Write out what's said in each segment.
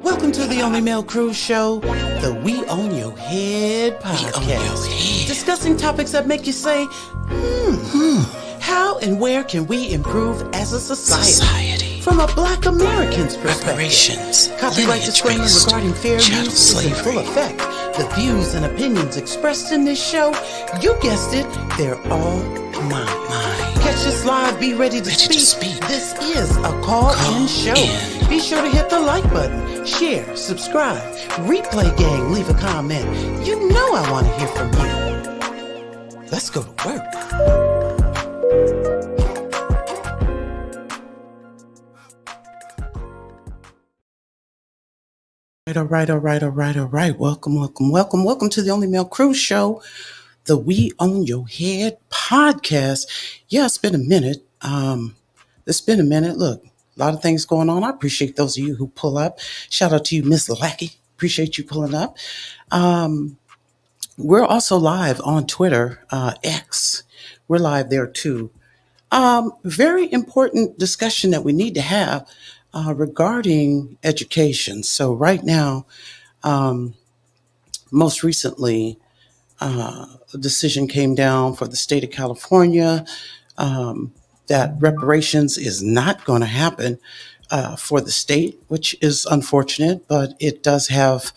Welcome to the Only Male Cruise Show, the We Own Your Head podcast. Discussing topics that make you say, how and where can we improve as a society? From a Black American's perspective. Copyright disclaimer regarding fair use is in full effect. The views and opinions expressed in this show, you guessed it, they're all mine. Catch us live, be ready to speak. This is a call-in show. Be sure to hit the like button, share, subscribe, replay gang, leave a comment. You know I want to hear from you. Let's go to work. All right. Welcome to the Only Male Cruise Show, the We Own Your Head podcast. Yeah, it's been a minute. Look, a lot of things going on. I appreciate those of you who pull up. Shout out to you, Miss Lackey. Appreciate you pulling up. We're also live on Twitter, X. We're live there too. Very important discussion that we need to have regarding education. So right now, most recently, a decision came down for the state of California that reparations is not going to happen for the state, which is unfortunate, but it does have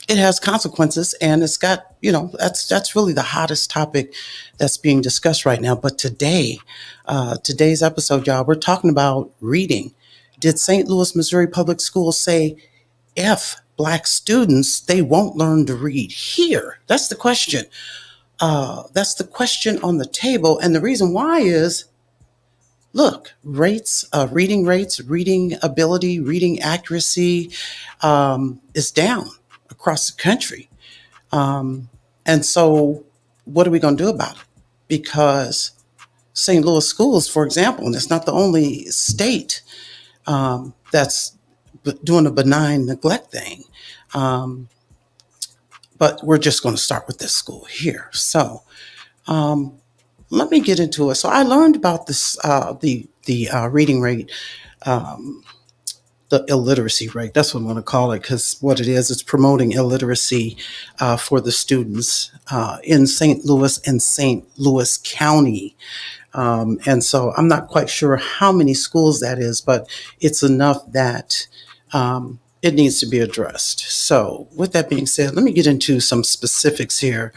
it has consequences, and it's got, that's really the hottest topic that's being discussed right now. But today's episode, y'all, we're talking about reading. Did St. Louis, Missouri Public Schools say, F Black students, they won't learn to read here? That's the question. That's the question on the table. And the reason why is, look, reading rates, reading ability, reading accuracy is down across the country. And so what are we going to do about it? Because St. Louis schools, for example, and it's not the only state that's doing a benign neglect thing. But we're just going to start with this school here. So let me get into it. So I learned about this, the reading rate, the illiteracy rate. That's what I'm going to call it, because what it is, it's promoting illiteracy for the students in St. Louis and St. Louis County. And so I'm not quite sure how many schools that is, but it's enough that it needs to be addressed. So with that being said, let me get into some specifics here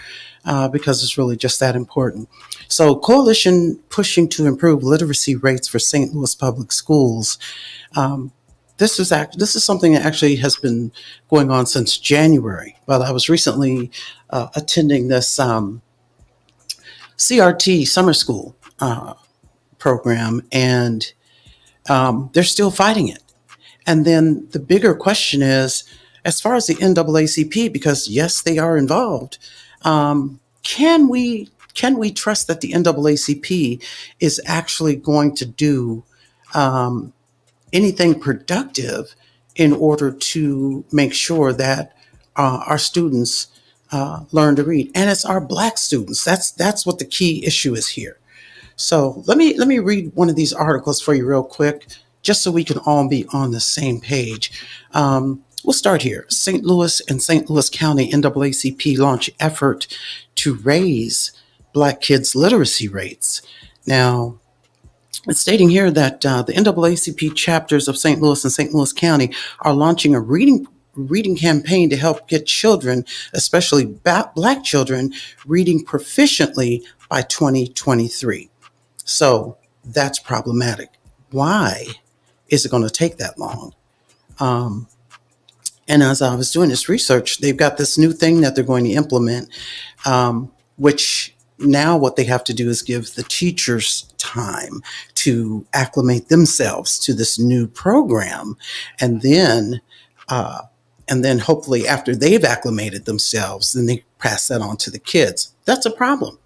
because it's really just that important. So coalition pushing to improve literacy rates for St. Louis public schools. This is something that actually has been going on since January. But I was recently attending this CRT summer school program, and they're still fighting it. And then the bigger question is, as far as the NAACP, because yes, they are involved, can we trust that the NAACP is actually going to do anything productive in order to make sure that our students learn to read? And it's our Black students. That's what the key issue is here. So let me read one of these articles for you real quick, just so we can all be on the same page. We'll start here. St. Louis and St. Louis County NAACP launch effort to raise Black kids' literacy rates. Now, it's stating here that the NAACP chapters of St. Louis and St. Louis County are launching a reading campaign to help get children, especially Black children, reading proficiently by 2023. So that's problematic. Why is it going to take that long? And as I was doing this research, they've got this new thing that they're going to implement, which now what they have to do is give the teachers time to acclimate themselves to this new program. And then hopefully after they've acclimated themselves, then they pass that on to the kids. That's a problem.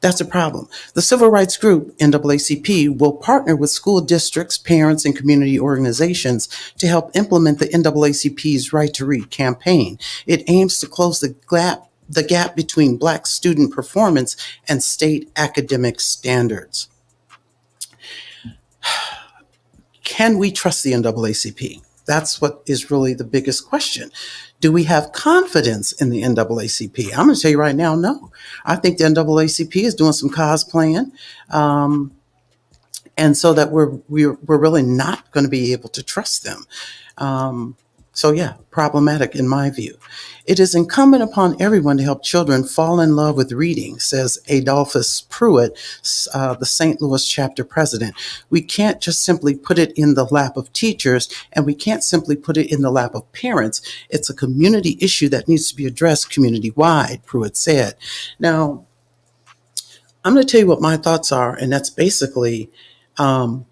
The civil rights group NAACP will partner with school districts, parents, and community organizations to help implement the NAACP's Right to Read campaign. It aims to close the gap between Black student performance and state academic standards. Can we trust the NAACP? That's what is really the biggest question. Do we have confidence in the NAACP? I'm going to tell you right now, no. I think the NAACP is doing some cosplaying. Um, and so that we're really not going to be able to trust them. Um, so yeah, problematic in my view. It is incumbent upon everyone to help children fall in love with reading, says Adolphus Pruitt, the St. Louis chapter president. We can't just simply put it in the lap of teachers, and we can't simply put it in the lap of parents. It's a community issue that needs to be addressed community wide, Pruitt said. Now, I'm going to tell you what my thoughts are, and that's basically um,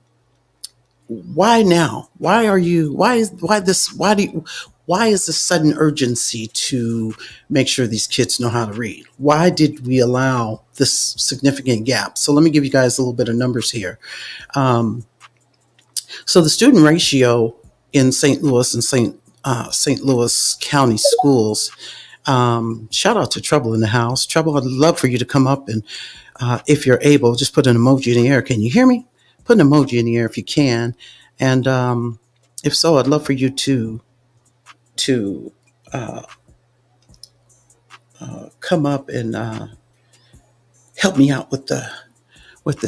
why now? Why are you? Why is why this? Why do you? Why is this sudden urgency to make sure these kids know how to read? Why did we allow this significant gap? So let me give you guys a little bit of numbers here. Um, so the student ratio in St. Louis and St. Louis County schools. Shout out to Trouble in the house. Trouble, I'd love for you to come up and, if you're able, just put an emoji in the air. Can you hear me? Put an emoji in the air if you can. And if so, I'd love for you to uh, come up and help me out with the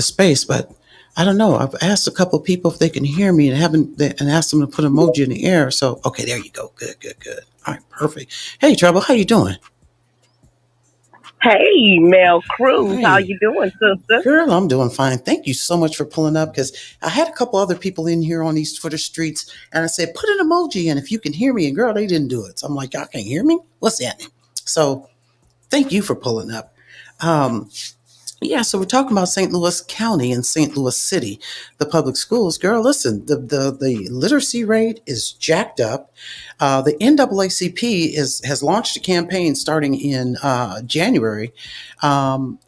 space. But I don't know. I've asked a couple of people if they can hear me and haven't and asked them to put an emoji in the air. So okay, there you go. Good, good, good. All right, perfect. Hey, Trouble, how you doing? Hey, Mel Cruz, how Hey, you doing, sister? girl, I'm doing fine. Thank you so much for pulling up because I had a couple other people in here on these Twitter streets, and I said, put an emoji in if you can hear me. And girl, they didn't do it. So I'm like, y'all can't hear me? What's happening? So thank you for pulling up. Um, yeah, so we're talking about St. Louis County and St. Louis City, the public schools. Girl, listen, the literacy rate is jacked up. The NAACP has launched a campaign starting in January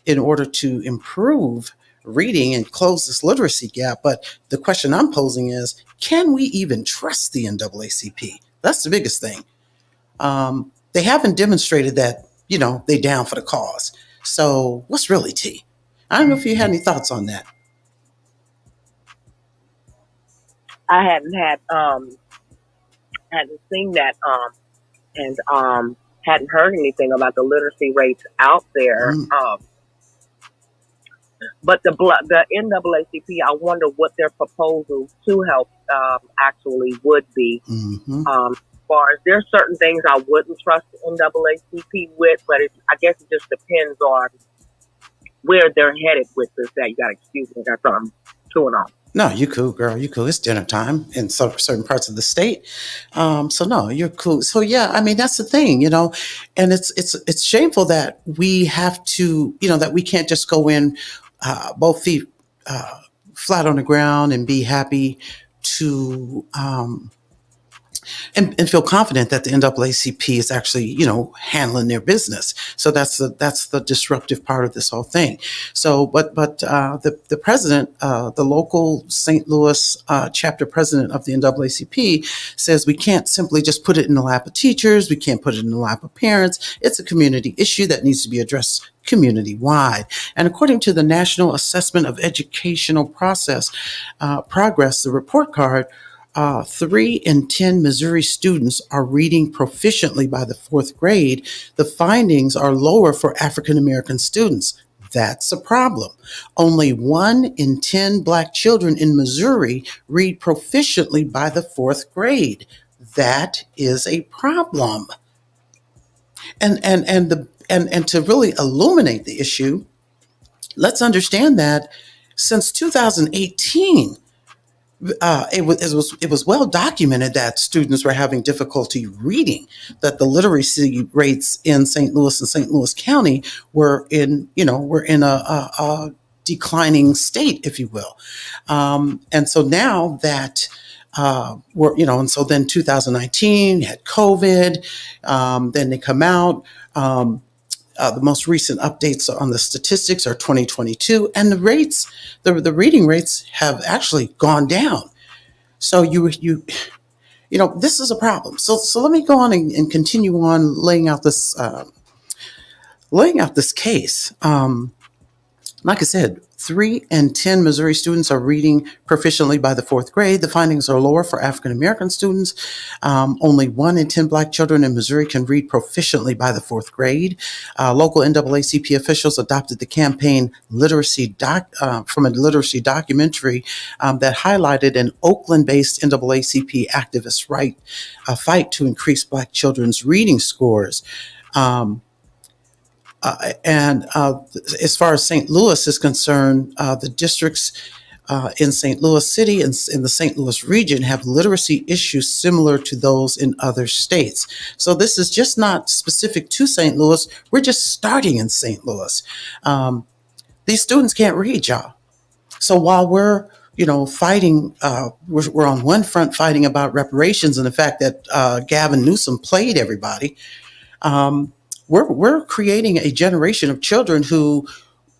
in order to improve reading and close this literacy gap. But the question I'm posing is, can we even trust the NAACP? That's the biggest thing. They haven't demonstrated that, they down for the cause. So what's really tea? I don't know if you had any thoughts on that. I hadn't seen that and hadn't heard anything about the literacy rates out there. Mm, But the NAACP, I wonder what their proposal to help actually would be. hmm As far as there's certain things I wouldn't trust the NAACP with, but I guess it just depends on where they're headed with this. That you got to excuse me, that's what I'm chewing on. No, you cool, girl. You cool. It's dinner time in some certain parts of the state. So no, you're cool. So yeah, I mean that's the thing, and it's shameful that we have to, that we can't just go in both feet uh, flat on the ground and be happy to and feel confident that the NAACP is actually, handling their business. So that's the disruptive part of this whole thing. So, but the president, the local St. Louis chapter president of the NAACP, says we can't simply just put it in the lap of teachers. We can't put it in the lap of parents. It's a community issue that needs to be addressed community wide. And according to the National Assessment of Educational Progress, the report card, 3 in 10 Missouri students are reading proficiently by the fourth grade. The findings are lower for African American students. That's a problem. Only 1 in 10 Black children in Missouri read proficiently by the fourth grade. That is a problem. And to really illuminate the issue, let's understand that since 2018, it was well documented that students were having difficulty reading. That the literacy rates in St. Louis and St. Louis County were in a declining state, if you will. And so now that and so then 2019 had COVID. Then they come out. The most recent updates on the statistics are 2022, and the reading rates have actually gone down. So this is a problem. So let me go on and continue on laying out this case. Like I said, 3 in 10 Missouri students are reading proficiently by the fourth grade. The findings are lower for African American students. Only 1 in 10 Black children in Missouri can read proficiently by the fourth grade. Local NAACP officials adopted the campaign from a literacy documentary that highlighted an Oakland-based NAACP activist fight to increase Black children's reading scores. Um, and As far as St. Louis is concerned, the districts in St. Louis City and in the St. Louis region have literacy issues similar to those in other states. So this is just not specific to St. Louis. We're just starting in St. Louis. Um, these students can't read, y'all. So while we're fighting, we're on one front fighting about reparations and the fact that Gavin Newsom played everybody. Um, we're creating a generation of children who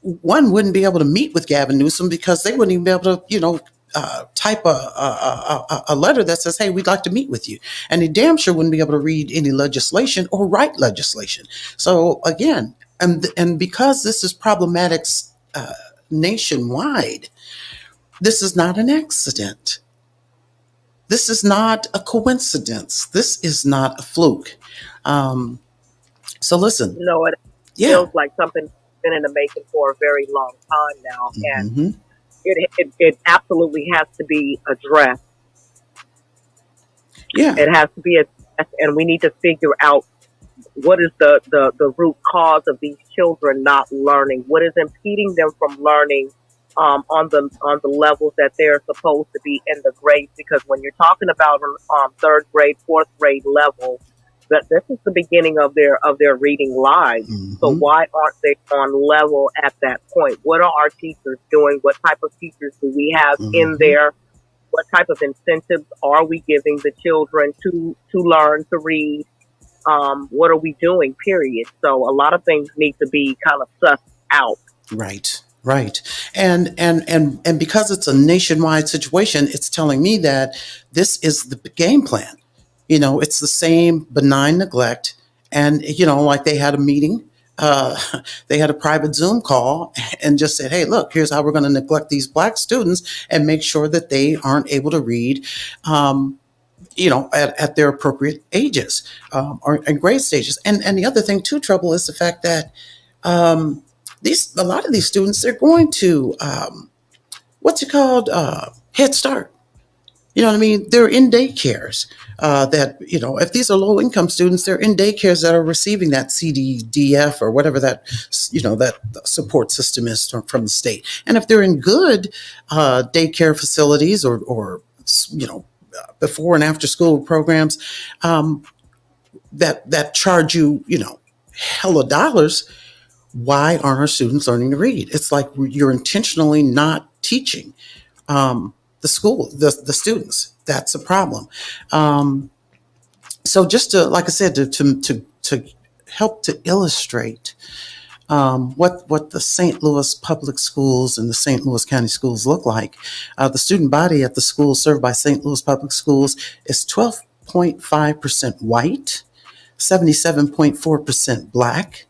one wouldn't be able to meet with Gavin Newsom because they wouldn't even be able to, type a letter that says, "Hey, we'd like to meet with you," and they damn sure wouldn't be able to read any legislation or write legislation. So again, and because this is problematic uh, nationwide, this is not an accident. This is not a coincidence. This is not a fluke. Um, so listen, You know, it yeah. feels like something's been in the making for a very long time now, and Hmm. it absolutely has to be addressed. Yeah. It has to be addressed, and we need to figure out what is the root cause of these children not learning? What is impeding them from learning on the levels that they're supposed to be in the grades? Because when you're talking about third grade, fourth grade level, that this is the beginning of their reading lives. So Hmm. why aren't they on level at that point? What are our teachers doing? What type of teachers do we have in Hmm. there? What type of incentives are we giving the children to learn to read? What are we doing? Period. So a lot of things need to be kind of sussed out. Right. Right. And because it's a nationwide situation, it's telling me that this is the game plan. It's the same benign neglect. And, like they had a meeting, uh, they had a private Zoom call and just said, "Hey, look, here's how we're going to neglect these Black students and make sure that they aren't able to read, at their appropriate ages or and grade stages." And the other thing, too, trouble is the fact that um, a lot of these students, they're going to what's it called, Head Start. You know what I mean? They're in daycares that, if these are low income students, they're in daycares that are receiving that CDDF or whatever that support system is from the state. And if they're in good daycare facilities or you know, before and after school programs um, that charge you, hella dollars, why aren't our students learning to read? It's like you're intentionally not teaching the students. That's a problem. Um, so just to, like I said, to help to illustrate what the St. Louis public schools and the St. Louis County schools look like, the student body at the schools served by St. Louis public schools is 12.5% white, 77.4% black,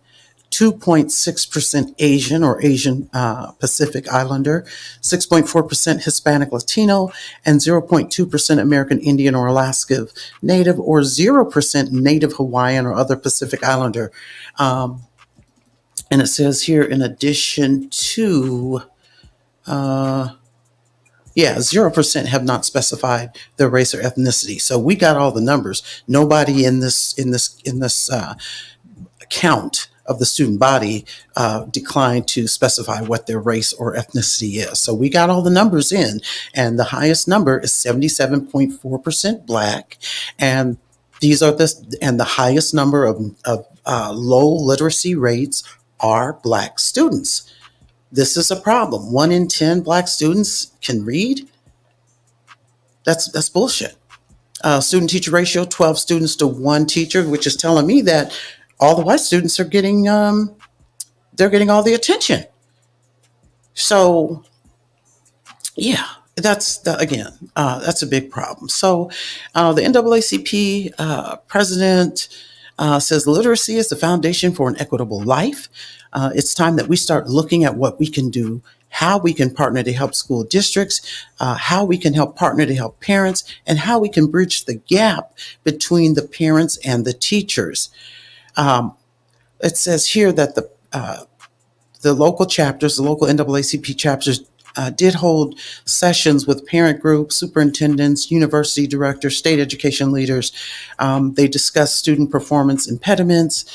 2.6% Asian or Asian Pacific Islander, 6.4% Hispanic Latino, and 0.2% American Indian or Alaska Native, or 0% Native Hawaiian or other Pacific Islander. Um, and it says here, in addition to, uh, yeah, 0% have not specified their race or ethnicity. So we got all the numbers. Nobody in this count of the student body declined to specify what their race or ethnicity is. So we got all the numbers in, and the highest number is 77.4% black, and the highest number of low literacy rates are black students. This is a problem. 1 in 10 black students can read. That's bullshit. Student teacher ratio, 12 students to one teacher, which is telling me that all the white students are getting they're getting all the attention. So yeah, again, that's a big problem. So the NAACP president Says literacy is the foundation for an equitable life. It's time that we start looking at what we can do, how we can partner to help school districts, how we can help partner to help parents, and how we can bridge the gap between the parents and the teachers. Um, it says here that the local chapters, the local NAACP chapters, did hold sessions with parent groups, superintendents, university directors, state education leaders. They discussed student performance impediments.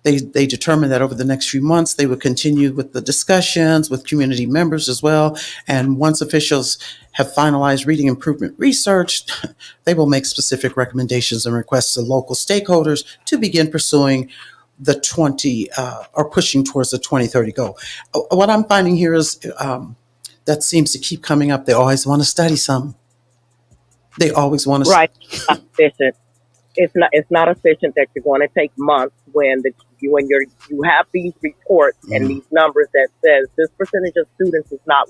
They determined that over the next few months, they would continue with the discussions with community members as well. And once officials have finalized reading improvement research, they will make specific recommendations and requests to local stakeholders to begin pursuing the 20 or pushing towards the 2030 goal. What I'm finding here is that seems to keep coming up. They always want to study something. They always want to. Right. Not efficient. It's not efficient that you're going to take months you have these reports and Mm, these numbers that says this percentage of students is not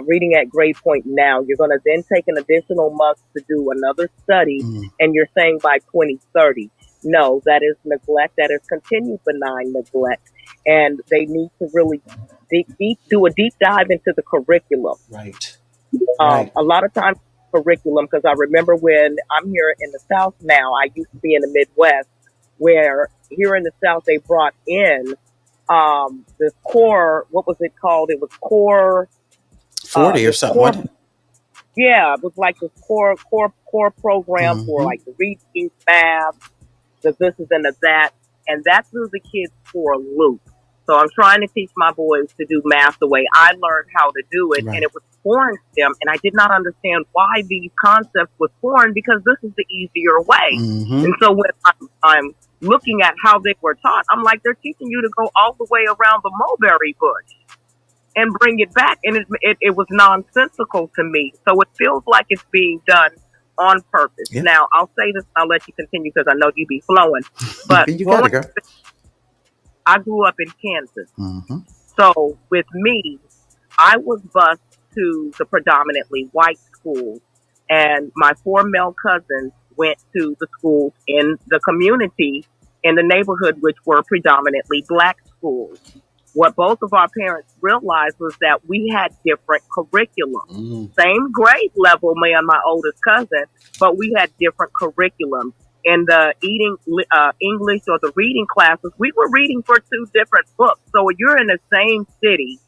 reading at grade point now. You're going to then take an additional month to do another study, mm, and you're saying by 2030. No, that is neglect. That is continued benign neglect, and they need to really do a deep dive into the curriculum. right, right. A lot of times curriculum, because I remember when I'm here in the South now, I used to be in the Midwest, where here in the South they brought in this core. What was it called? It was core. 40 or This something, core. wasn't it? Yeah, it was like this core program for Mm-hmm. like the reading, math, the this is and the that, and that threw the kids for a loop. So I'm trying to teach my boys to do math the way I learned how to do it, and Right. it was foreign to them, and I did not understand why these concepts were foreign because this is the easier way. Mm-hmm. And so when I'm looking at how they were taught, I'm like, they're teaching you to go all the way around the mulberry bush and bring it back, and it was nonsensical to me. So it feels like it's being done on purpose. Yeah. Now I'll say this, I'll let you continue because I know you be flowing. But You got it, girl. I grew up in Kansas, Mm-hmm. so with me, I was bused to the predominantly white schools, and my four male cousins went to the schools in the community in the neighborhood, which were predominantly black schools. What both of our parents realized was that we had different curriculums. Mm, Same grade level, me and my oldest cousin, but we had different curriculums. In the English or the reading classes, we were reading for two different books. So you're in the same city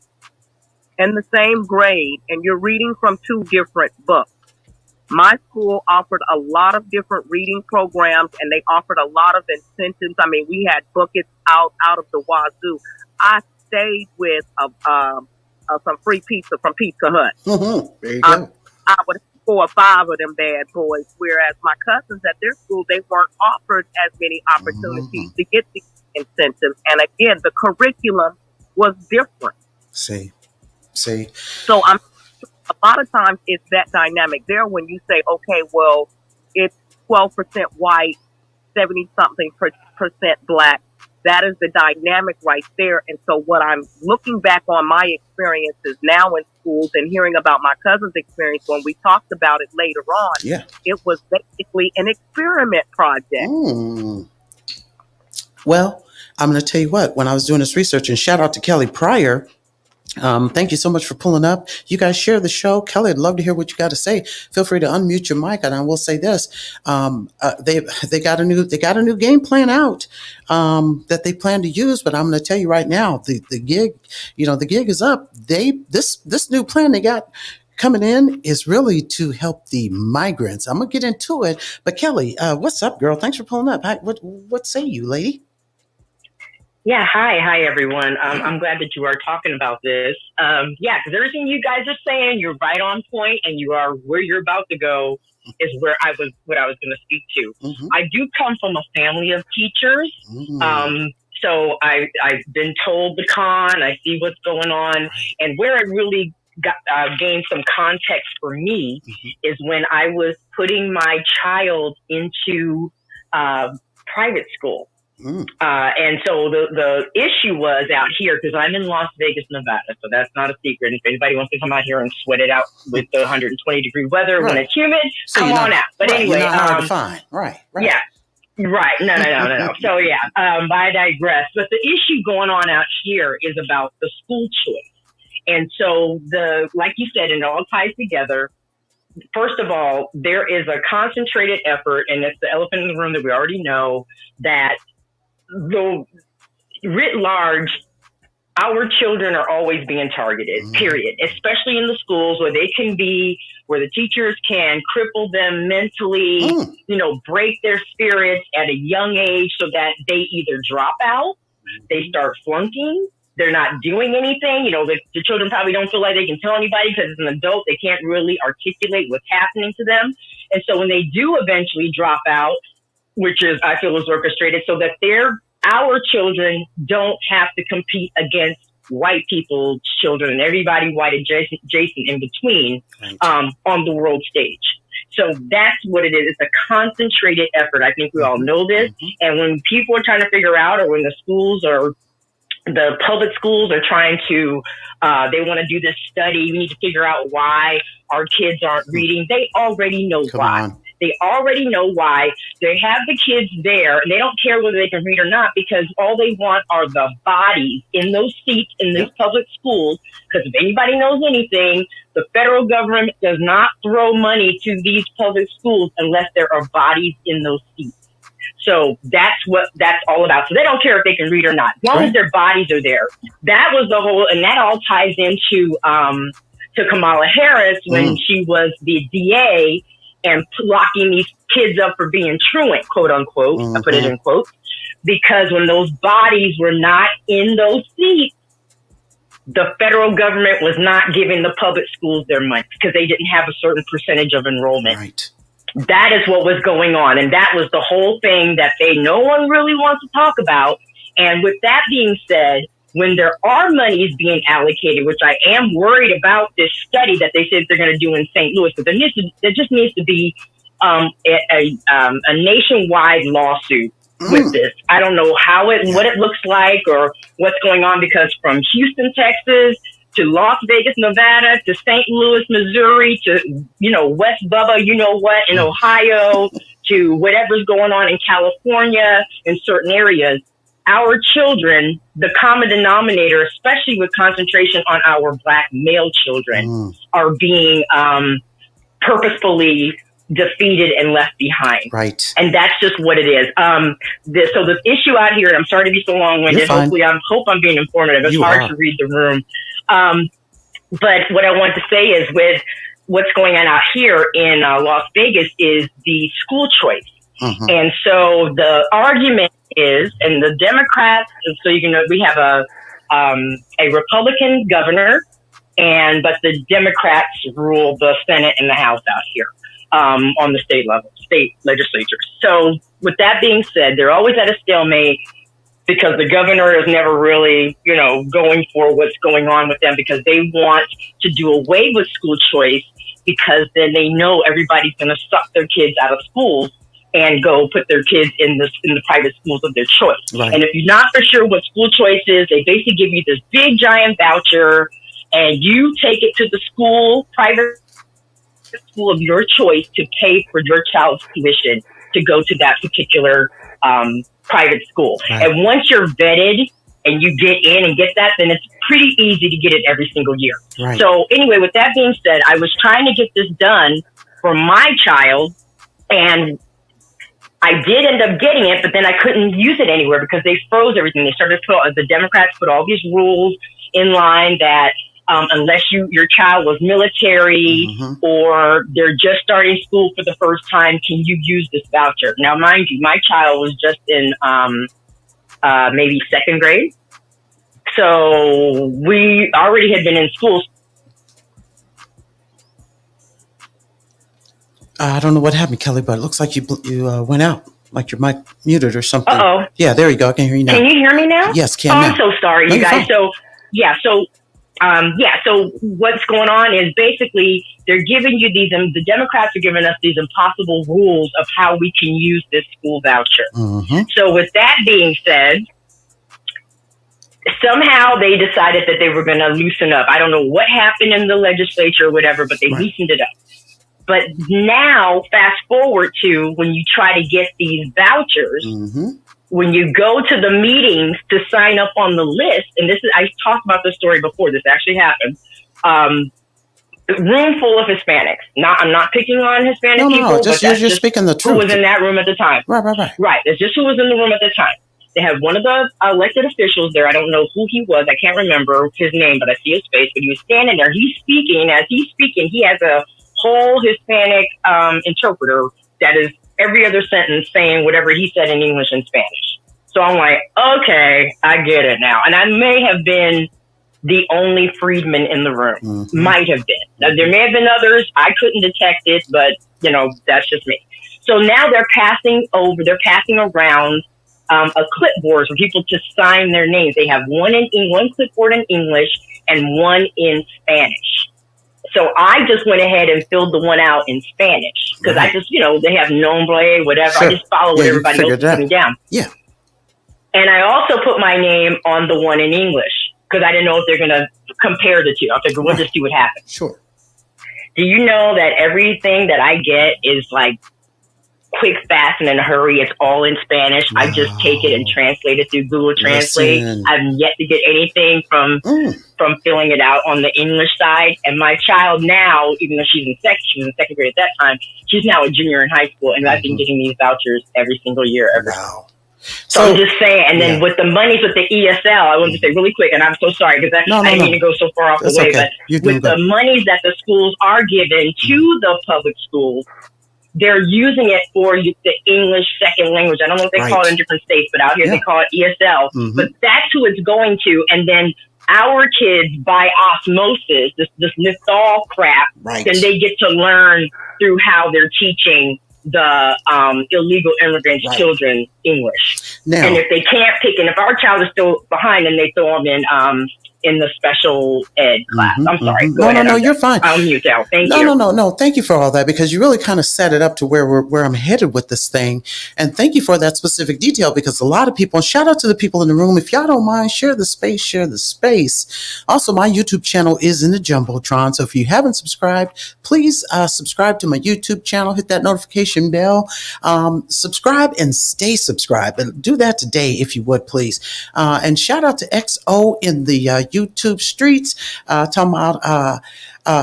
in the same grade and you're reading from two different books. My school offered a lot of different reading programs and they offered a lot of incentives. I mean, we had buckets out of the wazoo. I stayed with some free pizza from Pizza Hut. mm-hmm. There you I, go. I would have 4 or 5 of them bad boys, whereas my cousins at their school, they weren't offered as many Mm-hmm. opportunities to get these incentives. And again, the curriculum was different. See, see. So a lot of times it's that dynamic there when you say, okay, well, it's 12% white, 70 something percent black. That is the dynamic right there. And so what I'm looking back on my experiences now in schools and hearing about my cousin's experience when we talked about it later on, Yeah. it was basically an experiment project. Mm. Well, I'm going to tell you what, when I was doing this research, and shout out to Kelly Pryor. Thank you so much for pulling up. You guys share the show. Kelly, I'd love to hear what you got to say. Feel free to unmute your mic, and I will say this: they got a new game plan out that they plan to use. But I'm going to tell you right now, the gig, the gig is up. This new plan they got coming in is really to help the migrants. I'm gonna get into it. But Kelly, what's up, girl? Thanks for pulling up. What say you, lady? Yeah, hi everyone. I'm glad that you are talking about this. Yeah, because everything you guys are saying, you're right on point, and you are where you're about to go is what I was going to speak to. Mm-hmm. I do come from a family of teachers, so I've been told the con. I see what's going on, and where it really gained some context for me is when I was putting my child into private school. And so the issue was out here, because I'm in Las Vegas, Nevada, so that's not a secret. If anybody wants to come out here and sweat it out with the 120-degree weather when it's humid, So come on out. But anyway, you're not hard to find. Right. yeah. Right. No. So yeah, I digress. But the issue going on out here is about the school choice. And so like you said, it all ties together. First of all, there is a concentrated effort, and it's the elephant in the room that we already know, that the writ large, our children are always being targeted, period, especially in the schools where where the teachers can cripple them mentally, break their spirits at a young age so that they either drop out, they start flunking, they're not doing anything. The children probably don't feel like they can tell anybody because as an adult, they can't really articulate what's happening to them. And so when they do eventually drop out, which I feel is orchestrated so that our children don't have to compete against white people's children and everybody white adjacent in between on the world stage. So that's what it is. It's a concentrated effort. I think we all know this. And when people are trying to figure out, or when the schools or the public schools are trying to, they want to do this study, we need to figure out why our kids aren't reading. They already know why. They already know why. They have the kids there, and they don't care whether they can read or not because all they want are the bodies in those seats in these public schools. Because if anybody knows anything, the federal government does not throw money to these public schools unless there are bodies in those seats. So that's what that's all about. So they don't care if they can read or not, as long as their bodies are there. That was the whole, and that all ties into to Kamala Harris when she was the DA and locking these kids up for being truant, quote unquote. I put it in quotes, because when those bodies were not in those seats, the federal government was not giving the public schools their money because they didn't have a certain percentage of enrollment. Right. That is what was going on. And that was the whole thing that no one really wants to talk about. And with that being said, when there are monies being allocated, which I am worried about this study that they said they're going to do in St. Louis, but there just needs to be a nationwide lawsuit with this. I don't know what it looks like or what's going on, because from Houston, Texas, to Las Vegas, Nevada, to St. Louis, Missouri, to, West Bubba, in Ohio, to whatever's going on in California, in certain areas, our children, the common denominator, especially with concentration on our Black male children, are being purposefully defeated and left behind. Right. And that's just what it is. So the issue out here, and I'm sorry to be so long-winded, hopefully I hope I'm being informative. It's hard to read the room. But what I want to say is with what's going on out here in Las Vegas is the school choice. And so the argument is, and the Democrats, so we have a Republican governor, but the Democrats rule the Senate and the House out here on the state level, state legislatures. So with that being said, they're always at a stalemate because the governor is never really, going for what's going on with them, because they want to do away with school choice, because then they know everybody's going to suck their kids out of schools and go put their kids in the private schools of their choice. Right. And if you're not for sure what school choice is, they basically give you this big giant voucher, and you take it to the private school of your choice to pay for your child's tuition to go to that particular private school. Right. And once you're vetted and you get in and get that, then it's pretty easy to get it every single year. Right. So anyway, with that being said, I was trying to get this done for my child, and I did end up getting it, but then I couldn't use it anywhere because they froze everything. They started the Democrats put all these rules in line that unless your child was military or they're just starting school for the first time, can you use this voucher? Now, mind you, my child was just in maybe second grade. So we already had been in school. I don't know what happened, Kelly, but it looks like you went out, like your mic muted or something. Uh-oh. Yeah, there you go. I can hear you now. Can you hear me now? Yes, now. I'm so sorry, you guys. Fine. So what's going on is basically they're giving you the Democrats are giving us these impossible rules of how we can use this school voucher. So with that being said, somehow they decided that they were going to loosen up. I don't know what happened in the legislature or whatever, but they loosened it up. But now, fast forward to when you try to get these vouchers, when you go to the meetings to sign up on the list, and this is, I talked about this story before, this actually happened. Room full of Hispanics. I'm not picking on Hispanic people, No, just you're speaking the truth. Who was in that room at the time? Right. Right. It's just who was in the room at the time. They had one of the elected officials there. I don't know who he was. I can't remember his name, but I see his face. But he was standing there. He's speaking. As he's speaking, he has a whole Hispanic interpreter that is every other sentence saying whatever he said in English and Spanish. So I'm like, okay, I get it now. And I may have been the only freedman in the room. Might have been. Now, there may have been others. I couldn't detect it, but, that's just me. So now they're passing around a clipboard for people to sign their names. They have one clipboard in English and one in Spanish. So I just went ahead and filled the one out in Spanish because I just, they have nombre, whatever. Sure. I just follow what everybody else is putting down. Yeah. And I also put my name on the one in English because I didn't know if they're going to compare the two. I figured we'll just see what happens. Sure. Do you know that everything that I get is like quick, fast, and in a hurry? It's all in Spanish. Wow. I just take it and translate it through Google Translate. I've yet to get anything from filling it out on the English side. And my child now, even though she was in second grade at that time, she's now a junior in high school, and I've been getting these vouchers every single year ever since. So I'm just saying, and then with the monies with the ESL, I wanted to say really quick, and I'm so sorry because I didn't mean to go so far off the way, but with the monies that the schools are given to the public schools, they're using it for the English second language. I don't know if they call it in different states, but out here they call it ESL. But that's who it's going to, and then our kids, by osmosis, this Nithal crap, then they get to learn through how they're teaching the illegal immigrants' children English. Now, and if they can't pick, and if our child is still behind, then they throw them in the special ed class. I'm sorry. Go ahead. No, you're fine. I'll mute out. Thank you. No. Thank you for all that because you really kind of set it up to where I'm headed with this thing. And thank you for that specific detail because a lot of people, and shout out to the people in the room. If y'all don't mind, share the space. Also, my YouTube channel is in the Jumbotron. So if you haven't subscribed, please subscribe to my YouTube channel. Hit that notification bell. Subscribe and stay subscribed. And do that today if you would, please. And shout out to XO in the YouTube streets, talking about,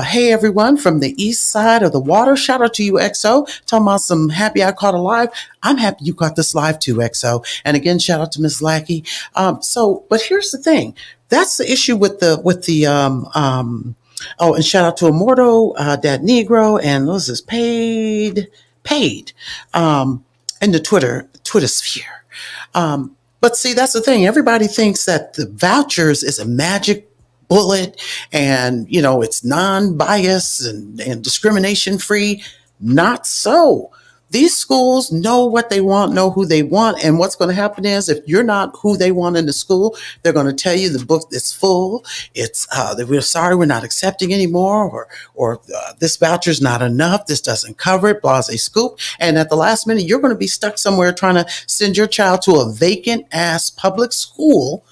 hey everyone from the east side of the water. Shout out to you, XO. Talking about some happy I caught a live. I'm happy you caught this live too, XO. And again, shout out to Miss Lackey. But here's the thing. That's the issue with the and shout out to Immortal, Dad Negro, and this is paid, in the Twitter sphere. But see, that's the thing. Everybody thinks that the vouchers is a magic bullet and, it's non-biased and discrimination free. Not so. These schools know what they want, know who they want. And what's going to happen is if you're not who they want in the school, they're going to tell you the book is full. It's we're sorry, we're not accepting anymore, or this voucher's not enough. This doesn't cover it, blase scoop. And at the last minute, you're going to be stuck somewhere trying to send your child to a vacant ass public school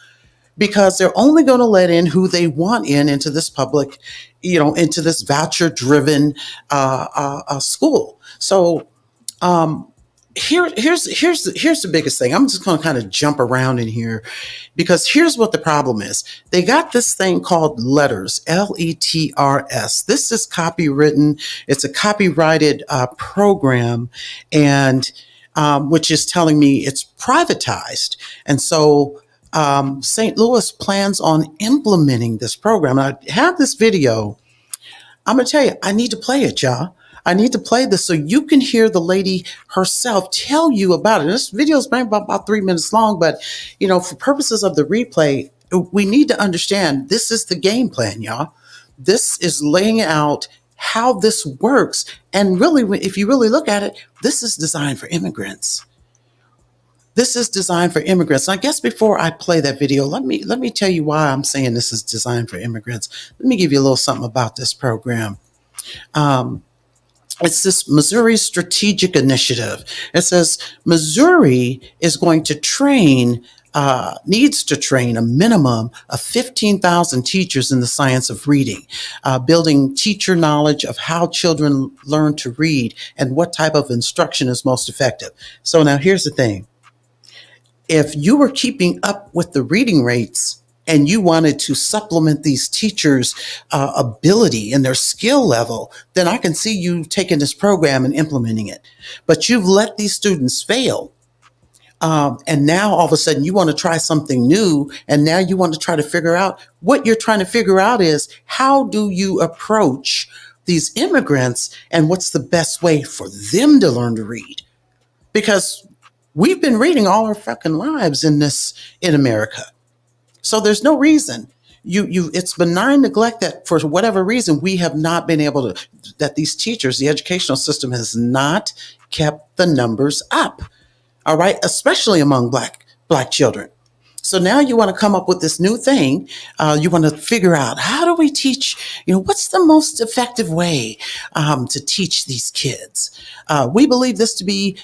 because they're only going to let in who they want into this public, into this voucher driven school. So, here's the biggest thing. I'm just going to kind of jump around in here because here's what the problem is. They got this thing called letters, LETRS. This is copywritten. It's a copyrighted program, and which is telling me it's privatized. And so St. Louis plans on implementing this program. I have this video. I'm going to tell you, I need to play it, y'all. I need to play this so you can hear the lady herself tell you about it. This video is about 3 minutes long, but, for purposes of the replay, we need to understand this is the game plan, y'all. This is laying out how this works. And really, if you really look at it, this is designed for immigrants. This is designed for immigrants. And I guess before I play that video, let me tell you why I'm saying this is designed for immigrants. Let me give you a little something about this program. It's this Missouri Strategic Initiative. It says Missouri is going to train needs to train a minimum of 15,000 teachers in the science of reading, building teacher knowledge of how children learn to read and what type of instruction is most effective. So now here's the thing. If you were keeping up with the reading rates and you wanted to supplement these teachers' ability and their skill level, then I can see you taking this program and implementing it. But you've let these students fail. And now all of a sudden you want to try something new. And now you want to try to figure out what you're trying to figure out is how do you approach these immigrants and what's the best way for them to learn to read? Because we've been reading all our fucking lives in America. So there's no reason it's benign neglect that for whatever reason we have not been able to, that these teachers, the educational system has not kept the numbers up. All right, especially among black children. So now you want to come up with this new thing. You want to figure out how do we teach, what's the most effective way to teach these kids? We believe this to be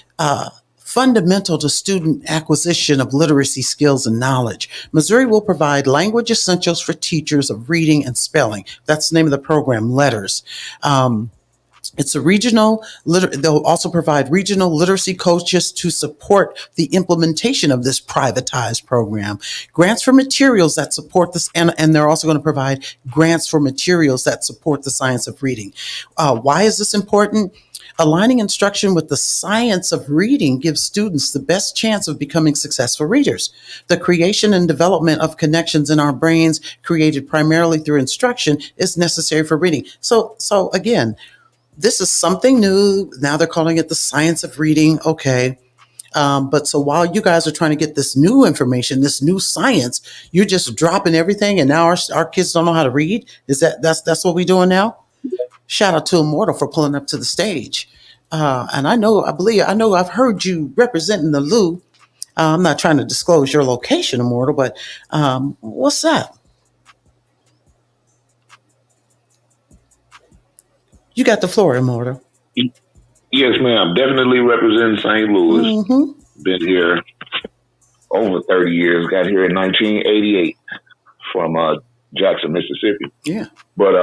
fundamental to student acquisition of literacy skills and knowledge. Missouri will provide language essentials for teachers of reading and spelling. That's the name of the program, LETTERS. It's a they'll also provide regional literacy coaches to support the implementation of this privatized program. Grants for materials that support this, and they're also going to provide grants for materials that support the science of reading. Why is this important? Aligning instruction with the science of reading gives students the best chance of becoming successful readers. The creation and development of connections in our brains, created primarily through instruction, is necessary for reading. So again, this is something new. Now they're calling it the science of reading. Okay. But so while you guys are trying to get this new information, this new science, you're just dropping everything. And now our kids don't know how to read. That's what we're doing now? Shout out to Immortal for pulling up to the stage. And I know I've heard you representing the Lou. I'm not trying to disclose your location, Immortal, but what's up? You got the floor, Immortal. Yes, ma'am. Definitely representing St. Louis. Mm-hmm. Been here over 30 years. Got here in 1988 from Jackson, Mississippi. Yeah. But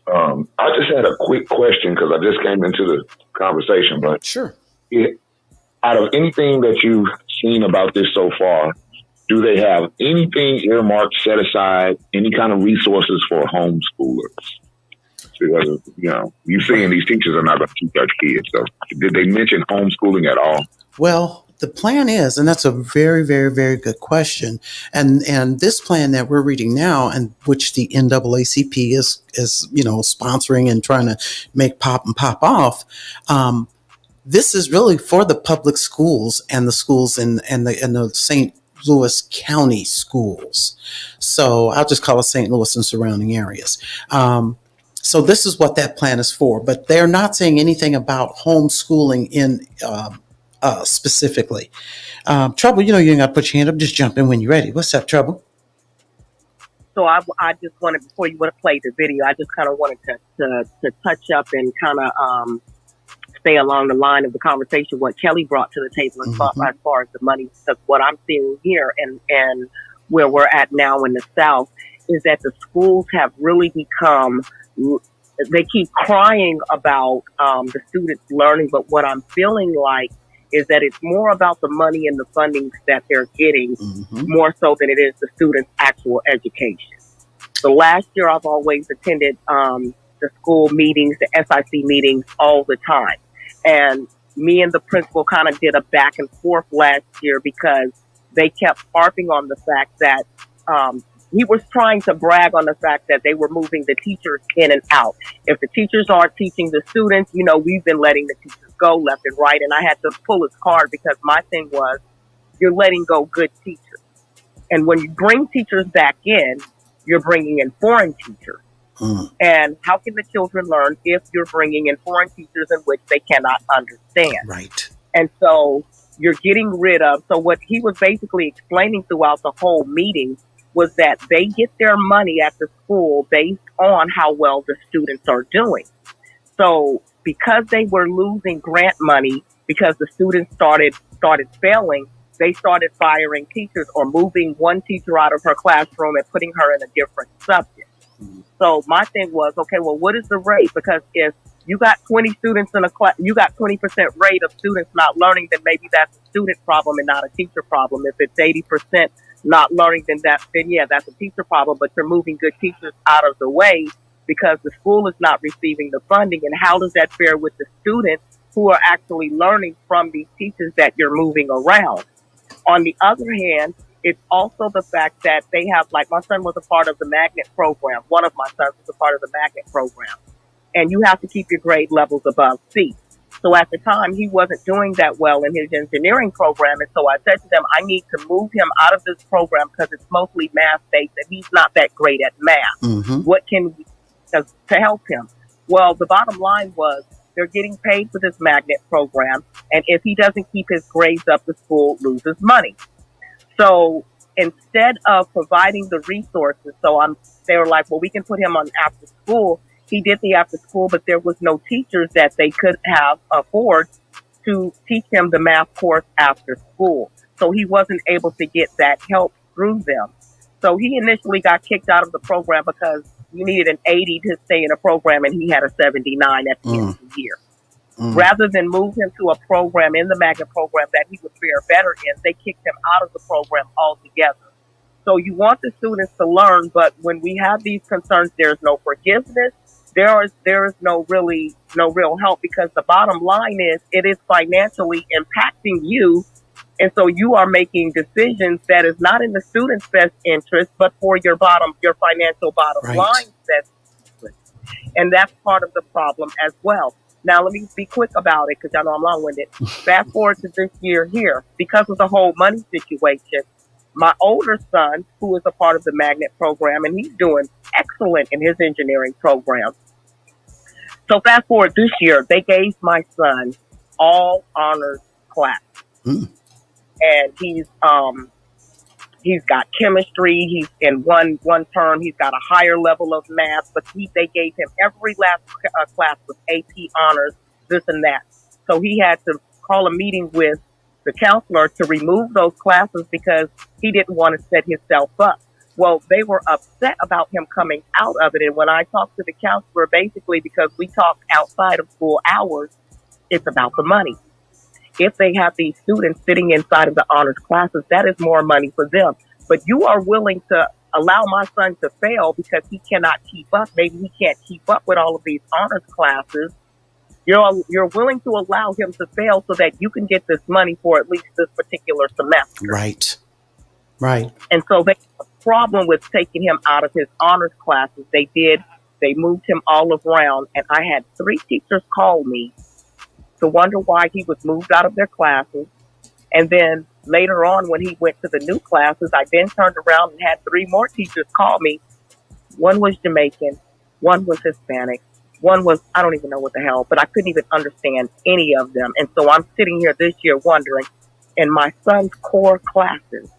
I just had a quick question because I just came into the conversation. But sure. Out of anything that you've seen about this so far, do they have anything earmarked, set aside, any kind of resources for homeschoolers? Because, you're saying these teachers are not going to teach our kids. So did they mention homeschooling at all? Well, the plan is, and that's a very, very, very good question. And this plan that we're reading now, and which the NAACP is sponsoring and trying to make pop off. This is really for the public schools and the schools in the St. Louis County schools. So I'll just call it St. Louis and surrounding areas. So this is what that plan is for, but they're not saying anything about homeschooling in specifically. Trouble, you ain't got to put your hand up. Just jump in when you're ready. What's up, Trouble? So I just wanted, before you would have played the video, I just kind of wanted to touch up and kind of stay along the line of the conversation what Kelly brought to the table as far as the money. Because what I'm seeing here and where we're at now in the South is that the schools have really become, they keep crying about the students learning, but what I'm feeling like is that it's more about the money and the funding that they're getting more so than it is the students' actual education. So last year I've always attended the school meetings, the SIC meetings all the time. And me and the principal kind of did a back and forth last year because they kept harping on the fact that he was trying to brag on the fact that they were moving the teachers in and out. If the teachers aren't teaching the students, we've been letting the teachers go left and right. And I had to pull his card because my thing was, you're letting go good teachers. And when you bring teachers back in, you're bringing in foreign teachers. And how can the children learn if you're bringing in foreign teachers in which they cannot understand? Right. And so you're getting rid of, so what he was basically explaining throughout the whole meeting was that they get their money at the school based on how well the students are doing. So because they were losing grant money because the students started failing, they started firing teachers or moving one teacher out of her classroom and putting her in a different subject. So my thing was, okay, well, what is the rate? Because if you got 20 students in a class, you got 20% rate of students not learning, then maybe that's a student problem and not a teacher problem. If it's 80% not learning, then yeah, that's a teacher problem, but you're moving good teachers out of the way because the school is not receiving the funding. And how does that fare with the students who are actually learning from these teachers that you're moving around? On the other hand, it's also the fact that they have, like, my son was a part of the magnet program. One of my sons was a part of the magnet program. And you have to keep your grade levels above C. So at the time, he wasn't doing that well in his engineering program. And so I said to them, I need to move him out of this program because it's mostly math based and he's not that great at math. Mm-hmm. What can we do to help him? Well, the bottom line was they're getting paid for this magnet program. And if he doesn't keep his grades up, the school loses money. So instead of providing the resources, they were like, well, we can put him on after school. He did the after school, but there was no teachers that they could have afford to teach him the math course after school. So he wasn't able to get that help through them. So he initially got kicked out of the program because you needed an 80 to stay in a program and he had a 79 at the end of the year. Rather than move him to a program in the magnet program that he would fare better in, they kicked him out of the program altogether. So you want the students to learn, but when we have these concerns, there's no forgiveness. There is no real help because the bottom line is it is financially impacting you. And so you are making decisions that is not in the student's best interest, but for your financial bottom line's best interest. And that's part of the problem as well. Now, let me be quick about it because I know I'm long-winded. Fast forward to this year here, because of the whole money situation, my older son, who is a part of the magnet program, and he's doing excellent in his engineering program. So fast forward this year, they gave my son all honors class. And he's got chemistry. He's in one term. He's got a higher level of math, but they gave him every last class with AP honors, this and that. So he had to call a meeting with the counselor to remove those classes because he didn't want to set himself up. Well, they were upset about him coming out of it. And when I talked to the counselor, basically because we talk outside of school hours, it's about the money. If they have these students sitting inside of the honors classes, that is more money for them. But you are willing to allow my son to fail because he cannot keep up. Maybe he can't keep up with all of these honors classes. You're willing to allow him to fail so that you can get this money for at least this particular semester. Right. And so they have a problem with taking him out of his honors classes. They moved him all around. And I had 3 teachers call me to wonder why he was moved out of their classes. And then later on, when he went to the new classes, I then turned around and had 3 more teachers call me. One was Jamaican, one was Hispanic, one was, I don't even know what the hell, but I couldn't even understand any of them. And so I'm sitting here this year wondering, in my son's core classes,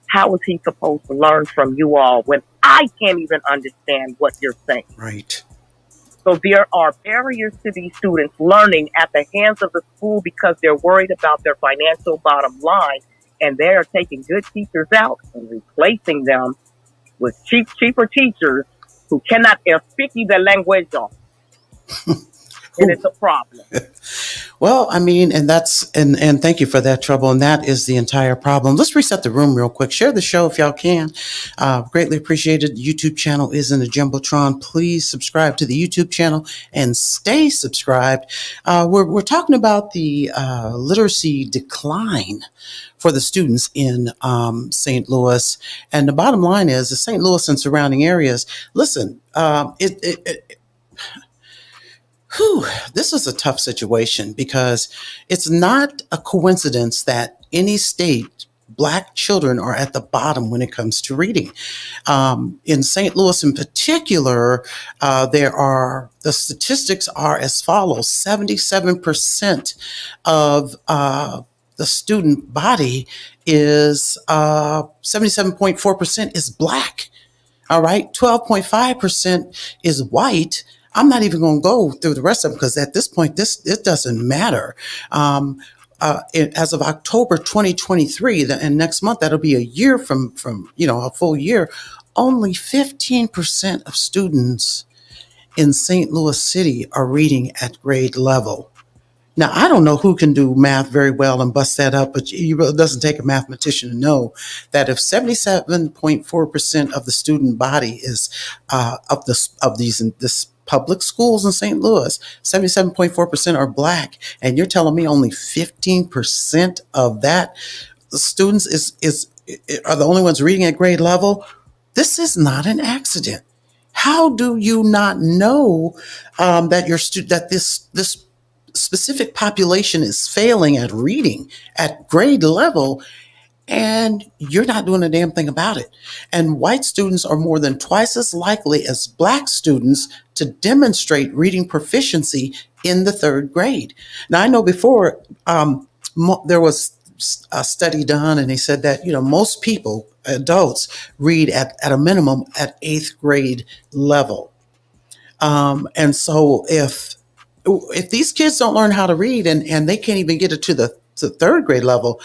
how is he supposed to learn from you all when I can't even understand what you're saying? Right. So there are barriers to these students learning at the hands of the school because they're worried about their financial bottom line, and they are taking good teachers out and replacing them with cheaper teachers who cannot speak the language. And it's a problem. Well, I mean, and thank you for that, Trouble. And that is the entire problem. Let's reset the room real quick. Share the show if y'all can. Greatly appreciated. The YouTube channel is in the Jumbotron. Please subscribe to the YouTube channel and stay subscribed. We're talking about the literacy decline for the students in St. Louis. And the bottom line is the St. Louis and surrounding areas. Listen, this is a tough situation because it's not a coincidence that any state, Black children are at the bottom when it comes to reading. In St. Louis in particular, the statistics are as follows. 77% of the student body is 77.4% is Black. All right. 12.5% is white. I'm not even going to go through the rest of them because at this point, it doesn't matter. as of October 2023, and next month that'll be a year from a full year. Only 15% of students in St. Louis City are reading at grade level. Now, I don't know who can do math very well and bust that up, but it doesn't take a mathematician to know that if 77.4% of the student body is of these in this public schools in St. Louis, 77.4% are black, and you're telling me only 15% of that the students is are the only ones reading at grade level? This is not an accident. How do you not know that that this specific population is failing at reading at grade level, and you're not doing a damn thing about it? And white students are more than twice as likely as black students to demonstrate reading proficiency in the third grade. Now, I know before there was a study done, and they said that most people, adults, read at a minimum at eighth grade level. And so if these kids don't learn how to read, and they can't even get it to the third grade level,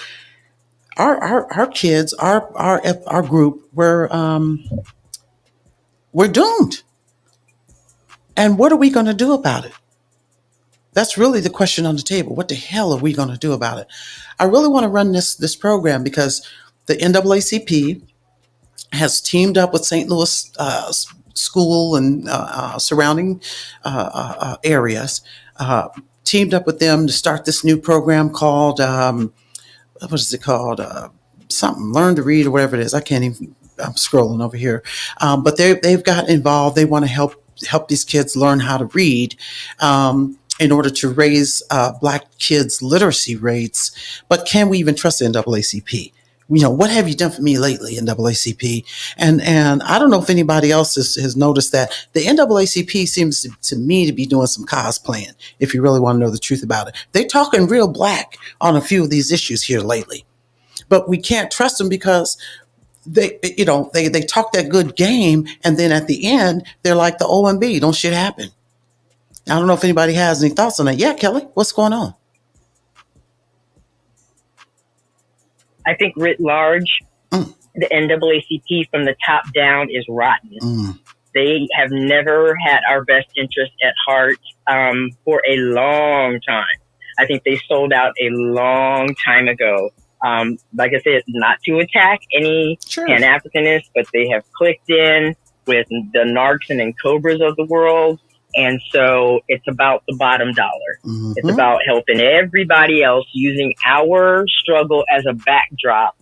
our kids, our group, we're doomed. And what are we going to do about it? That's really the question on the table. What the hell are we going to do about it? I really want to run this program because the NAACP has teamed up with St. Louis school and surrounding areas, teamed up with them to start this new program called, what is it called? Something, Learn to Read or whatever it is. I can't even, I'm scrolling over here. But they've got involved. They want to help these kids learn how to read. In order to raise black kids' literacy rates. But can we even trust the NAACP? What have you done for me lately, NAACP? And I don't know if anybody else has noticed that the NAACP seems to me to be doing some cosplaying, if you really want to know the truth about it. They're talking real black on a few of these issues here lately. But we can't trust them because they talk that good game, and then at the end, they're like the OMB, don't shit happen. I don't know if anybody has any thoughts on that. Yeah, Kelly, what's going on? I think writ large, the NAACP from the top down is rotten. They have never had our best interest at heart for a long time. I think they sold out a long time ago. Like I said, not to attack any Pan-Africanists, but they have clicked in with the narcs and cobras of the world. And so it's about the bottom dollar. Mm-hmm. It's about helping everybody else, using our struggle as a backdrop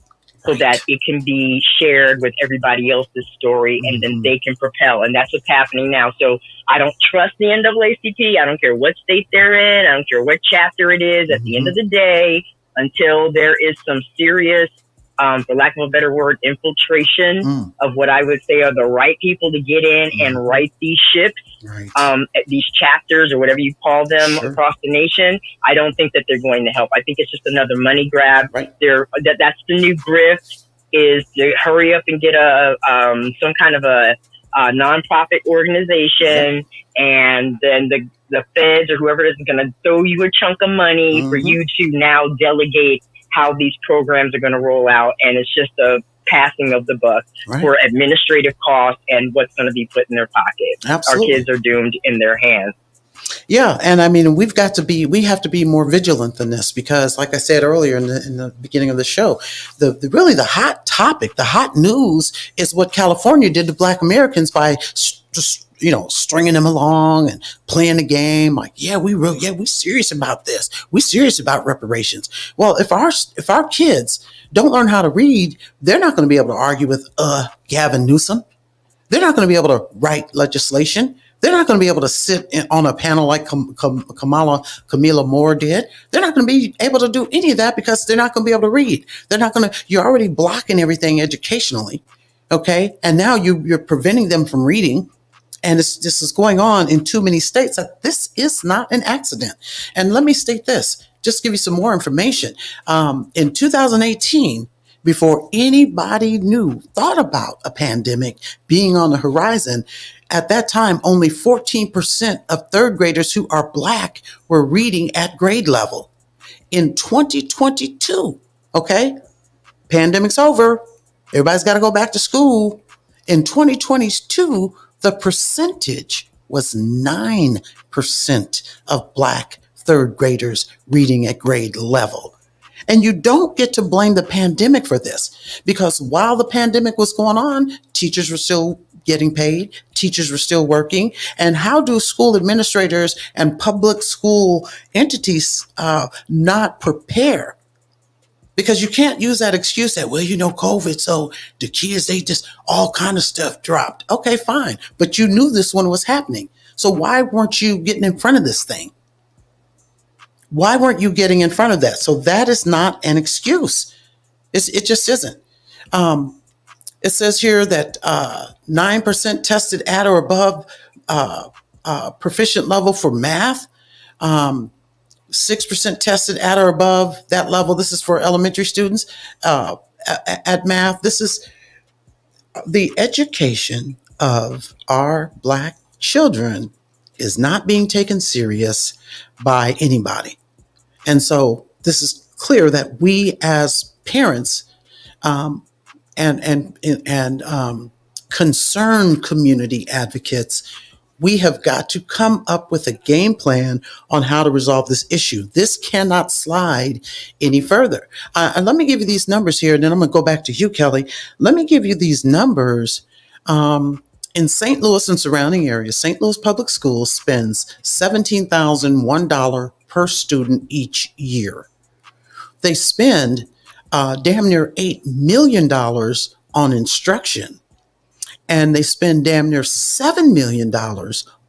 so that it can be shared with everybody else's story, and then they can propel. And that's what's happening now. So I don't trust the NAACP. I don't care what state they're in. I don't care what chapter it is. At the end of the day, until there is some serious, for lack of a better word, infiltration of what I would say are the right people to get in and right these ships, these chapters or whatever you call them across the nation. I don't think that they're going to help. I think it's just another money grab. That's the new grift, is to hurry up and get some kind of a nonprofit organization, and then the feds or whoever it is going to throw you a chunk of money for you to now delegate how these programs are going to roll out. And it's just a passing of the buck for administrative costs and what's going to be put in their pocket. Absolutely. Our kids are doomed in their hands. Yeah, and I mean, we have to be more vigilant than this, because, like I said earlier in the beginning of the show, the hot topic, the hot news is what California did to Black Americans by just stringing them along and playing the game. Like, we serious about this. We serious about reparations. Well, if our kids don't learn how to read, they're not going to be able to argue with Gavin Newsom. They're not going to be able to write legislation. They're not going to be able to sit on a panel like Camila Moore did. They're not going to be able to do any of that because they're not going to be able to read. You're already blocking everything educationally. Okay. And now you're preventing them from reading. And this is going on in too many states. This is not an accident. And let me state this, just give you some more information. In 2018, before anybody thought about a pandemic being on the horizon, at that time, only 14% of third graders who are Black were reading at grade level. In 2022, okay, pandemic's over. Everybody's got to go back to school. In 2022, the percentage was 9% of Black third graders reading at grade level. And you don't get to blame the pandemic for this because while the pandemic was going on, teachers were still getting paid, teachers were still working. And how do school administrators and public school entities not prepare? Because you can't use that excuse that, well, COVID, so the kids, they just all kind of stuff dropped. Okay, fine. But you knew this one was happening. So why weren't you getting in front of this thing? Why weren't you getting in front of that? So that is not an excuse. It just isn't. It says here that 9% tested at or above proficient level for math. 6% tested at or above that level. This is for elementary students at math. This is the education of our Black children is not being taken serious by anybody. And so this is clear that we as parents and concerned community advocates, we have got to come up with a game plan on how to resolve this issue. This cannot slide any further. And let me give you these numbers here, and then I'm going to go back to you, Kelly. Let me give you these numbers. In St. Louis and surrounding areas, St. Louis Public Schools spends $17,001 per student each year. They spend damn near $8 million on instruction, and they spend damn near $7 million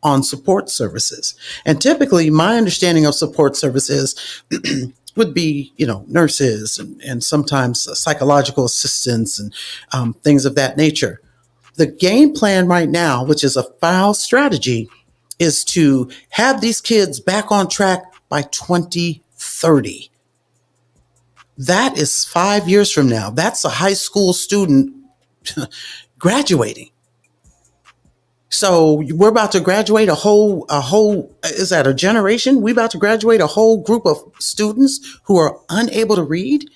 on support services. And typically, my understanding of support services would be, nurses and sometimes psychological assistants and things of that nature. The game plan right now, which is a foul strategy, is to have these kids back on track by 2030. That is 5 years from now. That's a high school student graduating. So we're about to graduate a whole, is that a generation? We're about to graduate a whole group of students who are unable to read,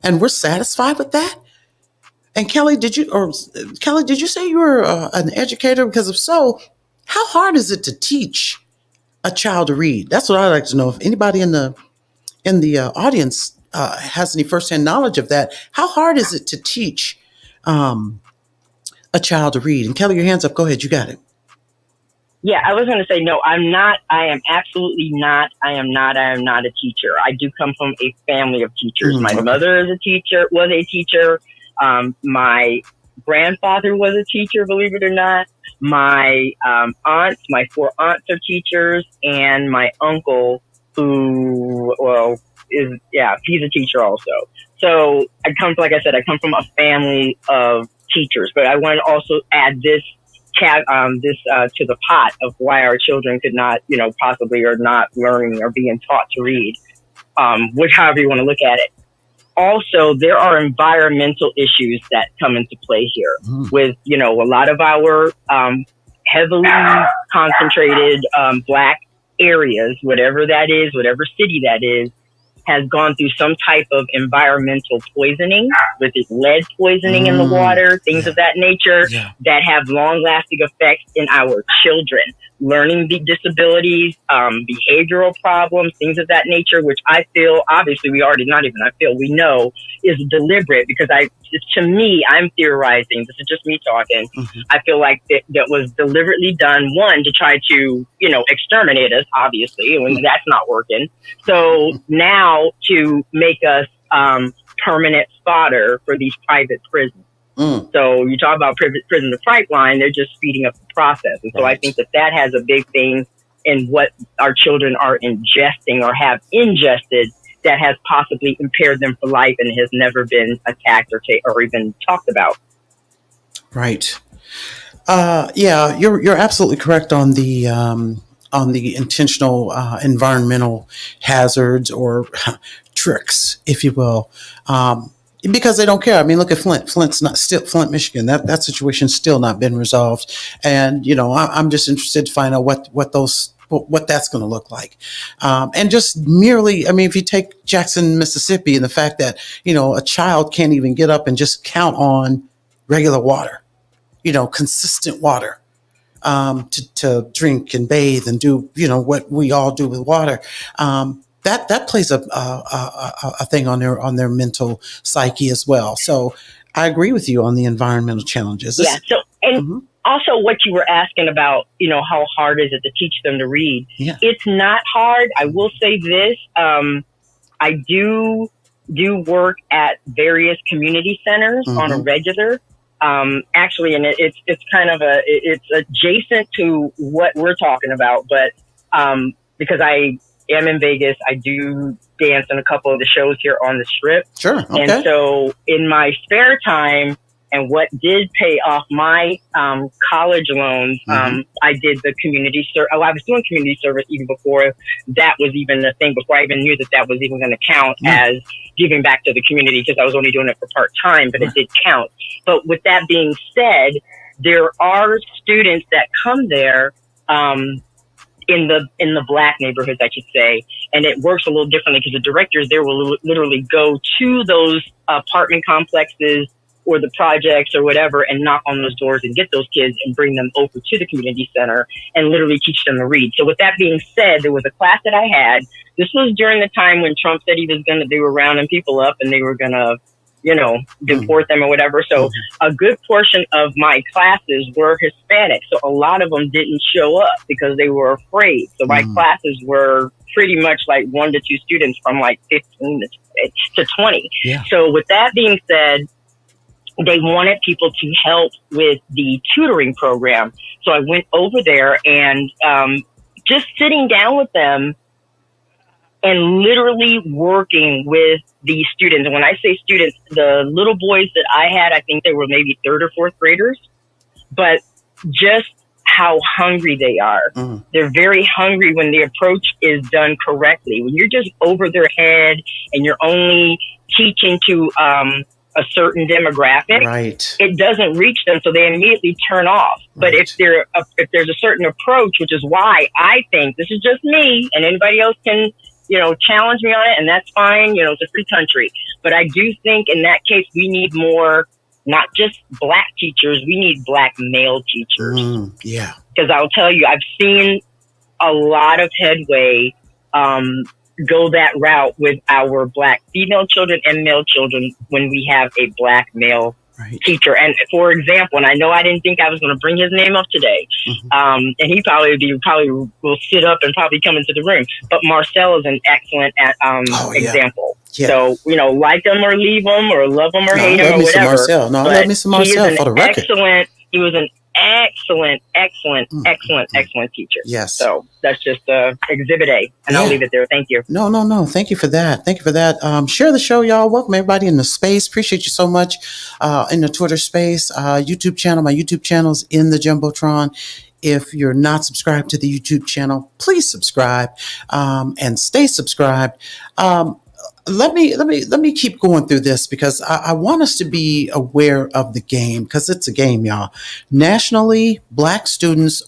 and we're satisfied with that? And Kelly, did you say you were an educator? Because if so, how hard is it to teach a child to read? That's what I'd like to know. If anybody in the audience has any firsthand knowledge of that, how hard is it to teach a child to read? And Kelly, your hand's up. Go ahead. You got it. Yeah, I was going to say, no, I'm not. I am absolutely not. I am not a teacher. I do come from a family of teachers. My mother was a teacher. My grandfather was a teacher, believe it or not. My my 4 aunts are teachers, and my uncle, who, he's a teacher also. So I come from a family of teachers, but I want to also add this to the pot of why our children could not, possibly are not learning or being taught to read, however you want to look at it. Also, there are environmental issues that come into play here with, a lot of our heavily concentrated Black areas, whatever that is, whatever city that is, has gone through some type of environmental poisoning, with lead poisoning in the water, things of that nature, that have long-lasting effects in our children. Learning disabilities, behavioral problems, things of that nature, which I feel, obviously we know is deliberate, because to me, I'm theorizing, this is just me talking, I feel like that was deliberately done, one, to try to, exterminate us, obviously, when that's not working. So now to make us permanent fodder for these private prisons. So you talk about prison to pipeline, they're just speeding up the process. And so I think that has a big thing in what our children are ingesting or have ingested that has possibly impaired them for life and has never been attacked or even talked about. Right. You're absolutely correct on the intentional environmental hazards or tricks, if you will. Because they don't care. I mean, look at Flint. Flint, Michigan. That situation's still not been resolved. And I'm just interested to find out what those what that's going to look like. And just merely, I mean, if you take Jackson, Mississippi, and the fact that, a child can't even get up and just count on regular water, consistent water, to drink and bathe and do, what we all do with water. That plays a thing on their mental psyche as well. So I agree with you on the environmental challenges. Yeah. So, and also what you were asking about, how hard is it to teach them to read? Yeah. It's not hard. I will say this. I do work at various community centers on a regular. Actually, and it's kind of it's adjacent to what we're talking about, but because I am in Vegas, I do dance in a couple of the shows here on the Strip. Sure. Okay. And so in my spare time, and what did pay off my college loans, I did the community service. Oh, I was doing community service even before that was even a thing, before I even knew that was even going to count as giving back to the community, because I was only doing it for part-time, but it did count. But with that being said, there are students that come there in the Black neighborhoods, I should say, and it works a little differently because the directors there will literally go to those apartment complexes or the projects or whatever and knock on those doors and get those kids and bring them over to the community center and literally teach them to read. So with that being said, there was a class that I had. This was during the time when Trump said they were rounding people up and they were going to, deport them or whatever. So a good portion of my classes were Hispanic. So a lot of them didn't show up because they were afraid. So my classes were pretty much like 1 to 2 students from like 15 to 20. Yeah. So with that being said, they wanted people to help with the tutoring program. So I went over there and just sitting down with them and literally working with the students. And when I say students, the little boys that I had, I think they were maybe 3rd or 4th graders, but just how hungry they are. They're very hungry when the approach is done correctly. When you're just over their head and you're only teaching to a certain demographic, it doesn't reach them, so they immediately turn off. But if there's a certain approach, which is why I think, this is just me, and anybody else can challenge me on it, and that's fine. It's a free country. But I do think in that case, we need more, not just Black teachers, we need Black male teachers. Yeah. Because I'll tell you, I've seen a lot of headway go that route with our Black female children and male children when we have a Black male teacher. And for example, and I know I didn't think I was going to bring his name up today, and he probably will sit up and probably come into the room. But Marcel is an excellent example. Yeah. So, like him or leave him or love him or hate him or whatever. Love me some Marcel for the record. He was an excellent teacher. Yes. So that's just Exhibit A, and I'll leave it there. Thank you. No. Thank you for that. Share the show, y'all. Welcome everybody in the space. Appreciate you so much in the Twitter space, YouTube channel. My YouTube channel's in the Jumbotron. If you're not subscribed to the YouTube channel, please subscribe and stay subscribed. Let me keep going through this because I want us to be aware of the game, because it's a game, y'all. Nationally, Black students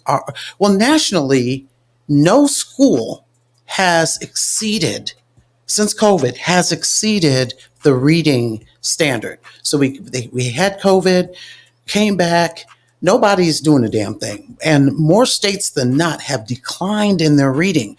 nationally, no school has exceeded, since COVID, has exceeded the reading standard. So we had COVID, came back, nobody's doing a damn thing. And more states than not have declined in their reading.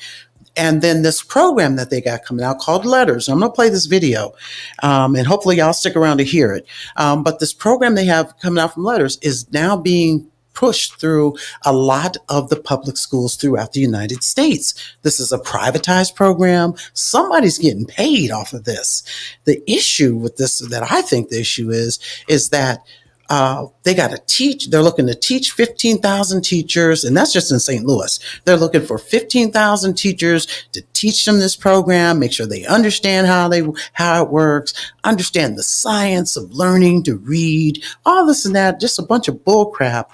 And then this program that they got coming out called Letters. I'm going to play this video, and hopefully y'all stick around to hear it. But this program they have coming out from Letters is now being pushed through a lot of the public schools throughout the United States. This is a privatized program. Somebody's getting paid off of this. The issue with this, that I think the issue is that they got to teach. They're looking to teach 15,000 teachers, and that's just in St. Louis. They're looking for 15,000 teachers to teach them this program, make sure they understand how it works, understand the science of learning to read, all this and that, just a bunch of bull crap.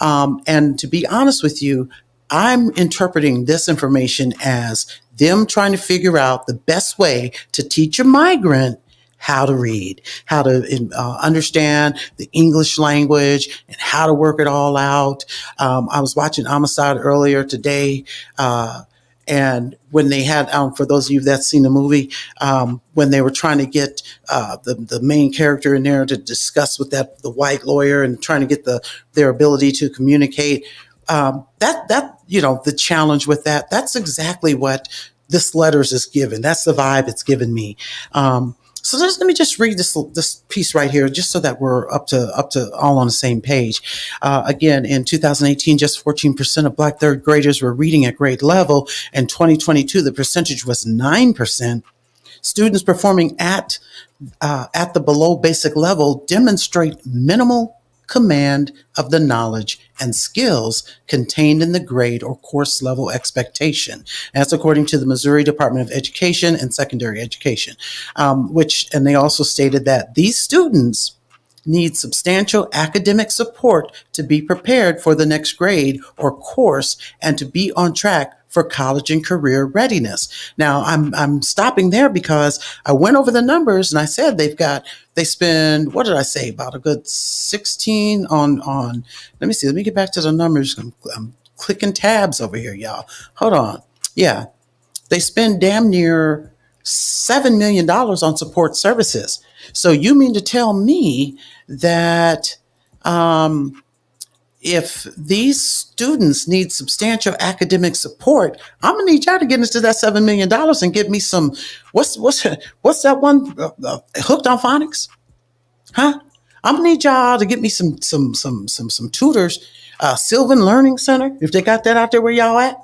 And to be honest with you, I'm interpreting this information as them trying to figure out the best way to teach a migrant how to read, how to understand the English language, and how to work it all out. I was watching Amistad earlier today. And when they had, for those of you that's seen the movie, when they were trying to get the main character in there to discuss with the white lawyer and trying to get their ability to communicate, that the challenge with that's exactly what this letters is given. That's the vibe it's given me. So let me just read this piece right here, just so that we're up to all on the same page. Again, in 2018, just 14% of Black third graders were reading at grade level. In 2022, the percentage was 9%. Students performing at the below basic level demonstrate minimal command of the knowledge and skills contained in the grade or course level expectation. That's according to the Missouri Department of Education and Secondary Education, and they also stated that these students need substantial academic support to be prepared for the next grade or course and to be on track for college and career readiness. Now, I'm stopping there because I went over the numbers and I said they spend, what did I say, about a good 16 on. Let me see. Let me get back to the numbers. I'm clicking tabs over here, y'all. Hold on. Yeah, they spend damn near $7 million on support services. So you mean to tell me that if these students need substantial academic support, I'm gonna need y'all to get into that $7 million and give me some. What's that one? Hooked on Phonics, huh? I'm gonna need y'all to get me some tutors. Sylvan Learning Center, if they got that out there where y'all at,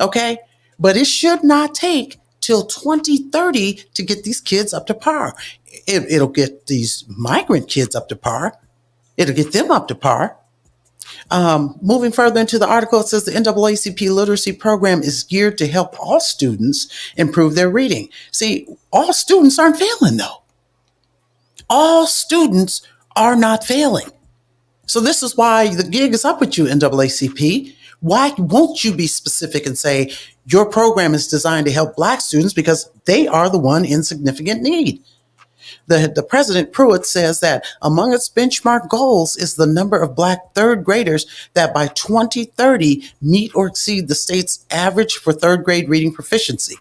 okay. But it should not take till 2030 to get these kids up to par. It'll get these migrant kids up to par. It'll get them up to par. Moving further into the article, it says the NAACP literacy program is geared to help all students improve their reading. See, all students aren't failing, though. All students are not failing. So this is why the gig is up with you, NAACP. Why won't you be specific and say your program is designed to help Black students because they are the one in significant need? The President Pruitt says that among its benchmark goals is the number of Black third graders that by 2030 meet or exceed the state's average for third grade reading proficiency.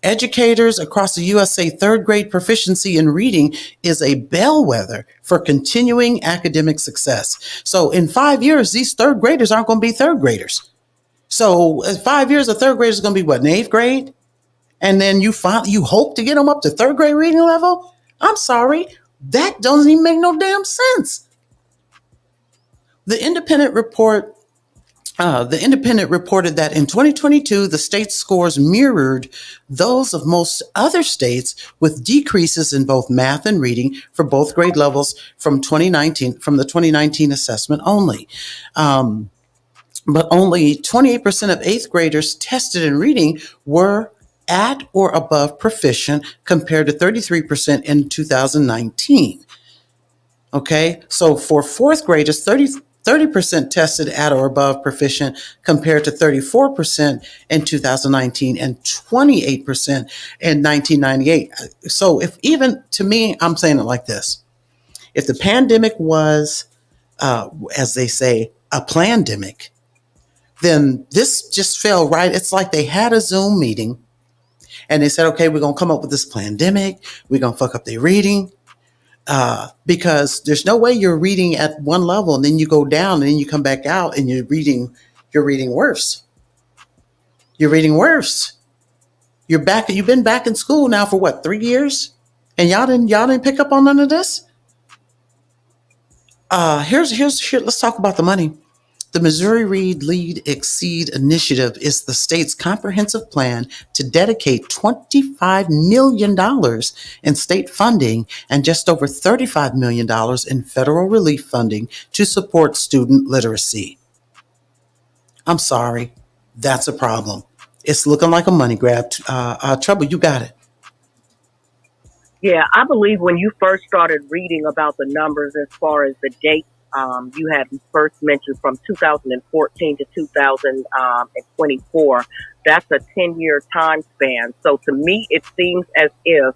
Educators across the U.S. say third grade proficiency in reading is a bellwether for continuing academic success. So in 5 years, these third graders aren't going to be third graders. So in 5 years, a third grader is going to be what, in eighth grade? And then you hope to get them up to third grade reading level? I'm sorry, that doesn't even make no damn sense. The Independent reported that in 2022, the state's scores mirrored those of most other states, with decreases in both math and reading for both grade levels from the 2019 assessment only. But only 28% of eighth graders tested in reading were at or above proficient, compared to 33% in 2019. Okay, so for fourth graders, 30% tested at or above proficient, compared to 34% in 2019 and 28% in 1998. So if even to me, I'm saying it like this: if the pandemic was, as they say, a plandemic, then this just fell right. It's like they had a Zoom meeting and they said, okay, we're going to come up with this plandemic. We're going to fuck up their reading. Because there's no way you're reading at one level and then you go down and then you come back out and you're reading worse. You're reading worse. You've been back in school now for what, 3 years? And y'all didn't pick up on none of this? Let's talk about the money. The Missouri Read, Lead, Exceed initiative is the state's comprehensive plan to dedicate $25 million in state funding and just over $35 million in federal relief funding to support student literacy. I'm sorry, that's a problem. It's looking like a money grab. Trouble, you got it. Yeah, I believe when you first started reading about the numbers as far as the dates, you had first mentioned from 2014 to 2024. That's a 10-year time span. So to me, it seems as if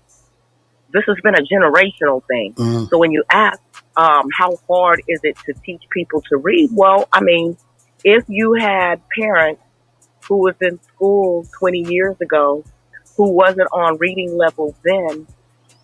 this has been a generational thing. So when you ask, how hard is it to teach people to read? Well, I mean, if you had parents who was in school 20 years ago who wasn't on reading level then,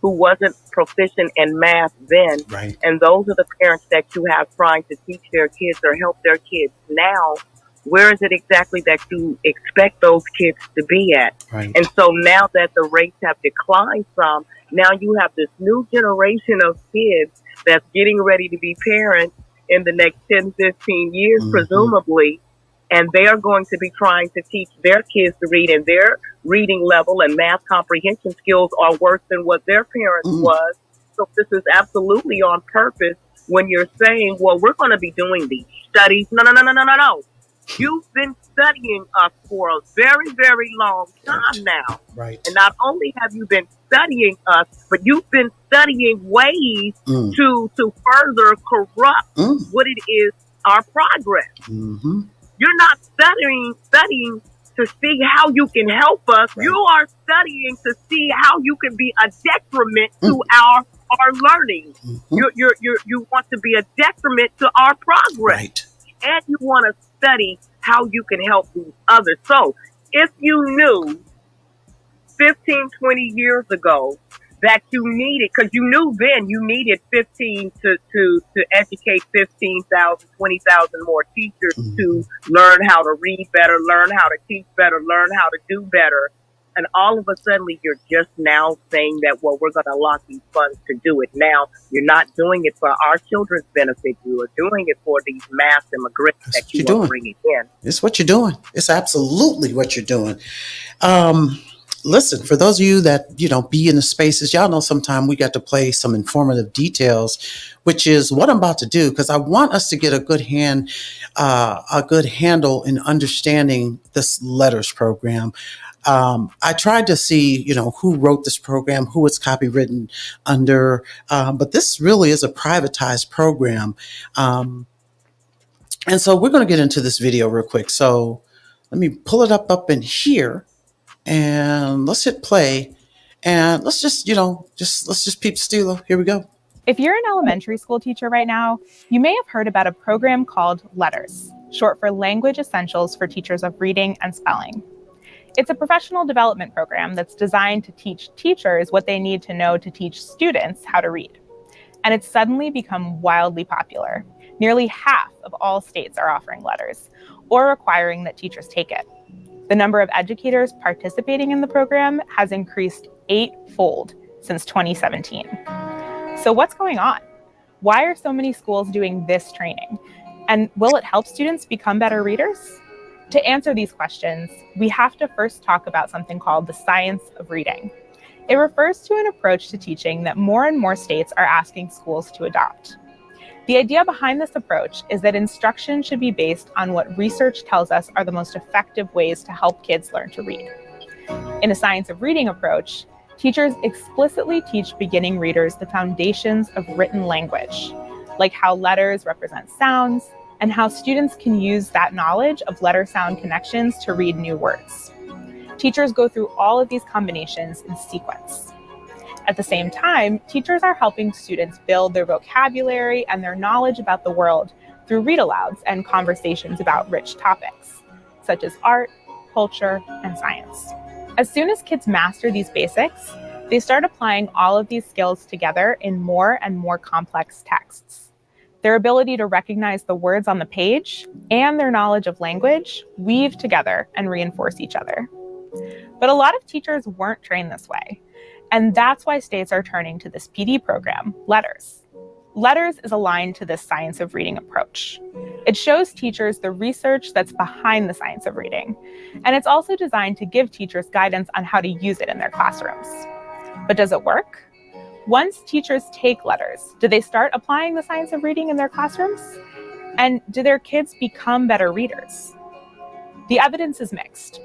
who wasn't proficient in math then, Right. and those are the parents that you have trying to teach their kids or help their kids now, where is it exactly that you expect those kids to be at? Right. And so now that the rates have declined some, now you have this new generation of kids that's getting ready to be parents in the next 10, 15 years, presumably, and they are going to be trying to teach their kids to read, and their reading level and math comprehension skills are worse than what their parents was. So this is absolutely on purpose when you're saying, well, we're going to be doing these studies. No. You've been studying us for a very, very long time now. Right. And not only have you been studying us, but you've been studying ways to further corrupt what it is, our progress. You're not studying to see how you can help us. Right. You are studying to see how you can be a detriment to our learning. You want to be a detriment to our progress. Right. And you want to study how you can help these others. So if you knew 15, 20 years ago that you needed, because you knew then you needed 15 to educate 15,000, 20,000 more teachers to learn how to read better, learn how to teach better, learn how to do better. And all of a sudden, you're just now saying that, well, we're going to allot these funds to do it now. You're not doing it for our children's benefit. You are doing it for these mass immigrants that you are bringing in. It's what you're doing. It's absolutely what you're doing. Listen, for those of you that, be in the spaces, y'all know sometime we got to play some informative details, which is what I'm about to do, because I want us to get a good handle in understanding this letters program. I tried to see, who wrote this program, who it's copywritten under, but this really is a privatized program. And so we're going to get into this video real quick. So let me pull it up in here. And let's hit play, and let's just peep Steelo. Here we go. If you're an elementary school teacher right now, you may have heard about a program called LETTERS, short for Language Essentials for Teachers of Reading and Spelling. It's a professional development program that's designed to teach teachers what they need to know to teach students how to read. And it's suddenly become wildly popular. Nearly half of all states are offering LETTERS, or requiring that teachers take it. The number of educators participating in the program has increased 8-fold since 2017. So what's going on? Why are so many schools doing this training? And will it help students become better readers? To answer these questions, we have to first talk about something called the science of reading. It refers to an approach to teaching that more and more states are asking schools to adopt. The idea behind this approach is that instruction should be based on what research tells us are the most effective ways to help kids learn to read. In a science of reading approach, teachers explicitly teach beginning readers the foundations of written language, like how letters represent sounds and how students can use that knowledge of letter-sound connections to read new words. Teachers go through all of these combinations in sequence. At the same time, teachers are helping students build their vocabulary and their knowledge about the world through read-alouds and conversations about rich topics, such as art, culture, and science. As soon as kids master these basics, they start applying all of these skills together in more and more complex texts. Their ability to recognize the words on the page and their knowledge of language weave together and reinforce each other. But a lot of teachers weren't trained this way. And that's why states are turning to this PD program, LETTERS. LETTERS is aligned to this science of reading approach. It shows teachers the research that's behind the science of reading, and it's also designed to give teachers guidance on how to use it in their classrooms. But does it work? Once teachers take LETTERS, do they start applying the science of reading in their classrooms? And do their kids become better readers? The evidence is mixed.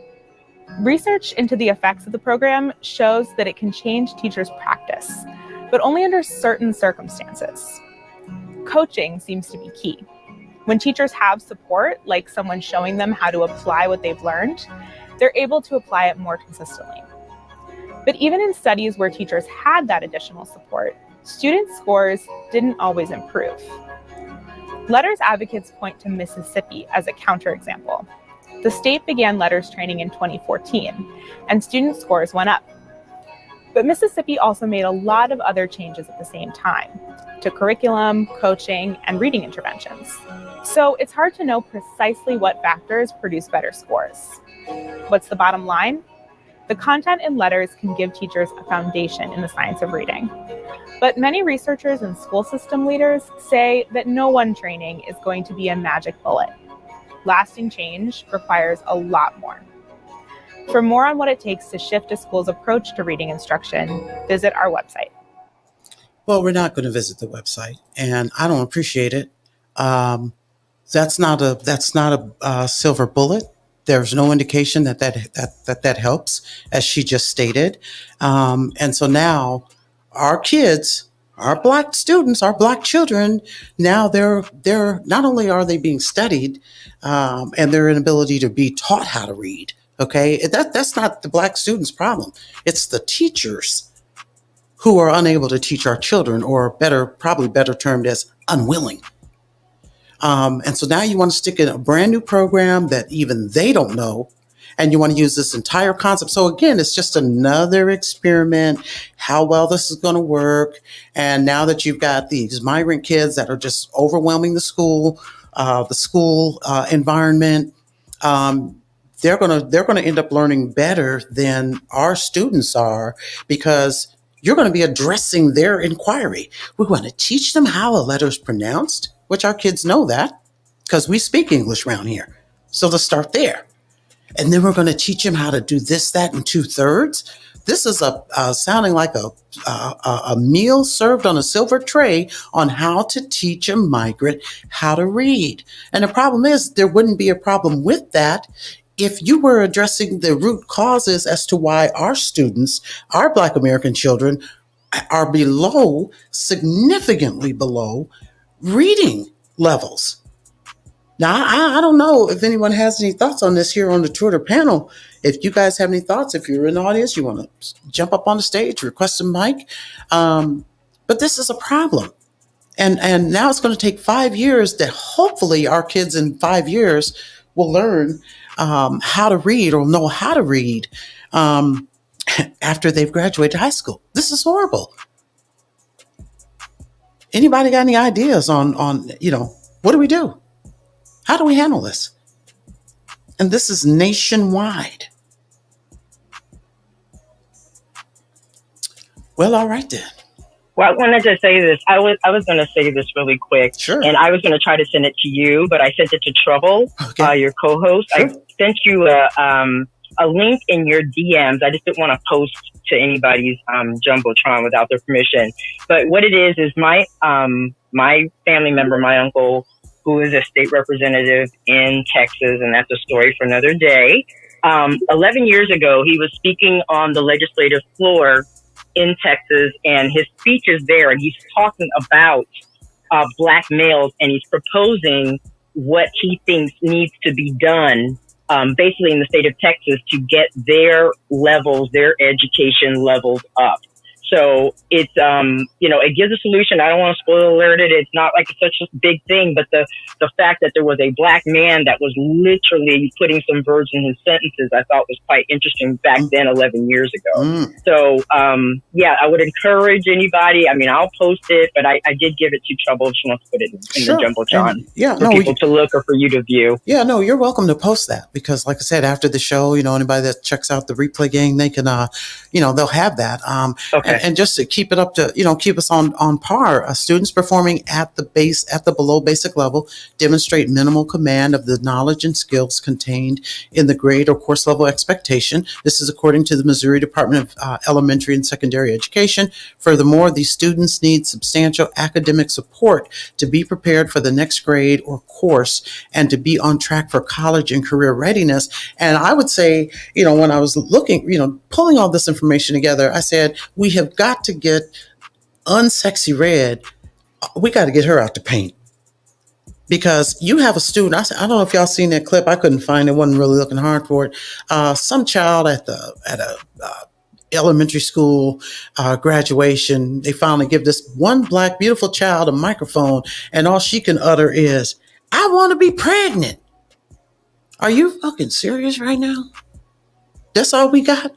Research into the effects of the program shows that it can change teachers' practice, but only under certain circumstances. Coaching seems to be key. When teachers have support, like someone showing them how to apply what they've learned, they're able to apply it more consistently. But even in studies where teachers had that additional support, student scores didn't always improve. Letters advocates point to Mississippi as a counterexample. The state began letters training in 2014, and student scores went up. But Mississippi also made a lot of other changes at the same time to curriculum, coaching, and reading interventions. So it's hard to know precisely what factors produce better scores. What's the bottom line? The content in letters can give teachers a foundation in the science of reading. But many researchers and school system leaders say that no one training is going to be a magic bullet. Lasting change requires a lot more. For more on what it takes to shift a school's approach to reading instruction, visit our website. Well, we're not going to visit the website, and I don't appreciate it. That's not a silver bullet. There's no indication that helps, as she just stated. And so now our kids, our Black students, our Black children, now they're not only are they being studied, and their inability to be taught how to read. Okay, that's not the Black students' problem. It's the teachers who are unable to teach our children, or probably better termed as unwilling. And so now you want to stick in a brand new program that even they don't know, and you want to use this entire concept. So again, it's just another experiment, how well this is going to work. And now that you've got these migrant kids that are just overwhelming the school environment, they're going to end up learning better than our students are, because you're going to be addressing their inquiry. We want to teach them how a letter is pronounced, which our kids know that because we speak English around here. So let's start there. And then we're going to teach them how to do this, that, and 2/3. This is sounding like a meal served on a silver tray on how to teach a migrant how to read. And the problem is, there wouldn't be a problem with that if you were addressing the root causes as to why our students, our Black American children, are significantly below reading levels. Now, I don't know if anyone has any thoughts on this here on the Twitter panel. If you guys have any thoughts, if you're in the audience, you want to jump up on the stage, request a mic. But this is a problem. And now it's going to take 5 years that hopefully our kids in 5 years will learn how to read, or know how to read after they've graduated high school. This is horrible. Anybody got any ideas on what do we do? How do we handle this? And this is nationwide. Well, all right then. Well, I wanted to say this. I was going to say this really quick. Sure. And I was going to try to send it to you, but I sent it to Trouble, Okay. Your co-host. Sure. I sent you a link in your DMs. I just didn't want to post to anybody's Jumbotron without their permission. But what it is my family member, my uncle, who is a state representative in Texas, and that's a story for another day. 11 years ago, he was speaking on the legislative floor in Texas, and his speech is there, and he's talking about Black males, and he's proposing what he thinks needs to be done, basically in the state of Texas, to get their levels, their education levels up. So it's, it gives a solution. I don't want to spoil alert it. It's not like it's such a big thing, but the fact that there was a Black man that was literally putting some verbs in his sentences, I thought was quite interesting back then, 11 years ago. So, I would encourage anybody. I mean, I'll post it, but I did give it to Trouble if she wants to put it in Sure. the Jumbotron for for people to look or for you to view. Yeah, no, you're welcome to post that, because like I said, after the show, anybody that checks out the replay gang, they can, they'll have that. Okay. And just to keep it up to, keep us on par, students performing at the below basic level demonstrate minimal command of the knowledge and skills contained in the grade or course level expectation. This is according to the Missouri Department of Elementary and Secondary Education. Furthermore, these students need substantial academic support to be prepared for the next grade or course and to be on track for college and career readiness. And I would say, when I was looking, pulling all this information together, I said, we have got to get Unsexy Red. We got to get her out the paint, because you have a student. I don't know if y'all seen that clip. I couldn't find it. Wasn't really looking hard for it. Some child at a elementary school graduation, they finally give this one black beautiful child a microphone, and all she can utter is, "I want to be pregnant." Are you fucking serious right now? That's all we got?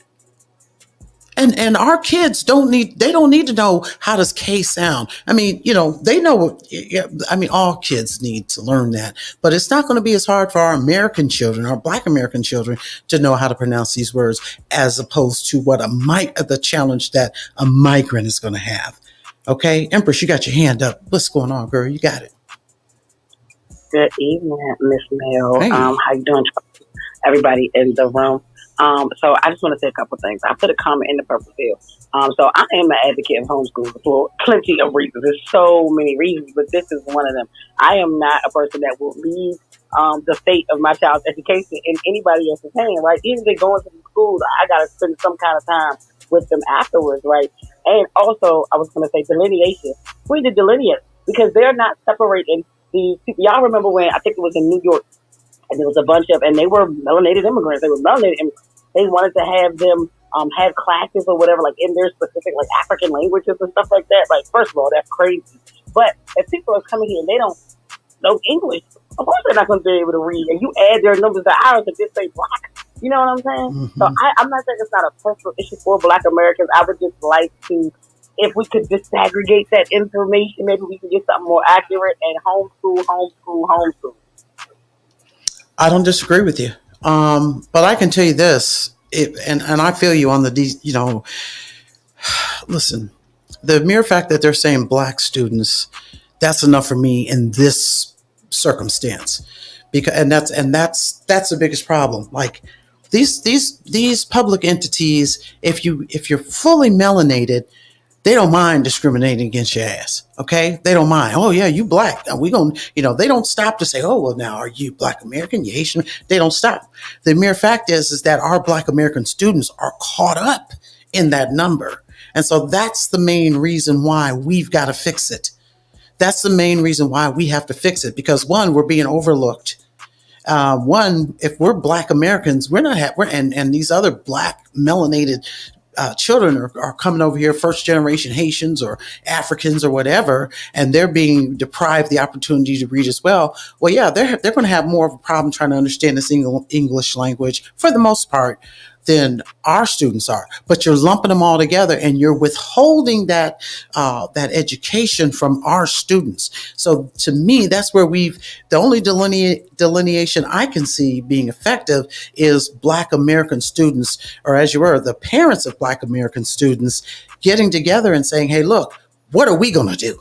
And our kids don't need to know how does K sound. I mean, they know. Yeah, I mean, all kids need to learn that, but it's not going to be as hard for our American children, our Black American children, to know how to pronounce these words, as opposed to the challenge that a migrant is going to have. Okay, Empress, you got your hand up. What's going on, girl? You got it. Good evening, Miss Mel. Hey. How you doing, everybody in the room? So I just want to say a couple things. I put a comment in the purple field. So I am an advocate of homeschooling for plenty of reasons. There's so many reasons, but this is one of them. I am not a person that will leave the fate of my child's education in anybody else's hand, right? Even if they're going to the schools, I got to spend some kind of time with them afterwards, right? And also, I was going to say delineation. We need to delineate because they're not separating these people. Y'all remember when, I think it was in New York, and there was a bunch of, and they were melanated immigrants. They were melanated immigrants. They wanted to have them have classes or whatever, like in their specific, like African languages and stuff like that. Like, first of all, that's crazy. But if people are coming here and they don't know English, of course they're not going to be able to read. And you add their numbers to ours and just say black. You know what I'm saying? Mm-hmm. So I'm not saying it's not a personal issue for Black Americans. I would just like to, if we could disaggregate that information, maybe we could get something more accurate and homeschool. I don't disagree with you. But I can tell you this, and I feel you on listen, the mere fact that they're saying black students, that's enough for me in this circumstance. That's the biggest problem. Like these public entities, if you're fully melanated, they don't mind discriminating against your ass. Okay. They don't mind. Oh yeah, you black. We gonna, they don't stop to say, oh, well, now are you Black American? You Asian? They don't stop. The mere fact is that our Black American students are caught up in that number. And so that's the main reason why we've got to fix it. That's the main reason why we have to fix it, because one, we're being overlooked. One, if we're Black Americans, we're not and these other Black melanated children are coming over here, first generation Haitians or Africans or whatever, and they're being deprived the opportunity to read as well. Well, yeah, they're going to have more of a problem trying to understand this English language for the most part than our students are. But you're lumping them all together, and you're withholding that education from our students. So to me, that's where the only delineation I can see being effective is Black American students, or as you were, the parents of Black American students, getting together and saying, hey, look, what are we going to do?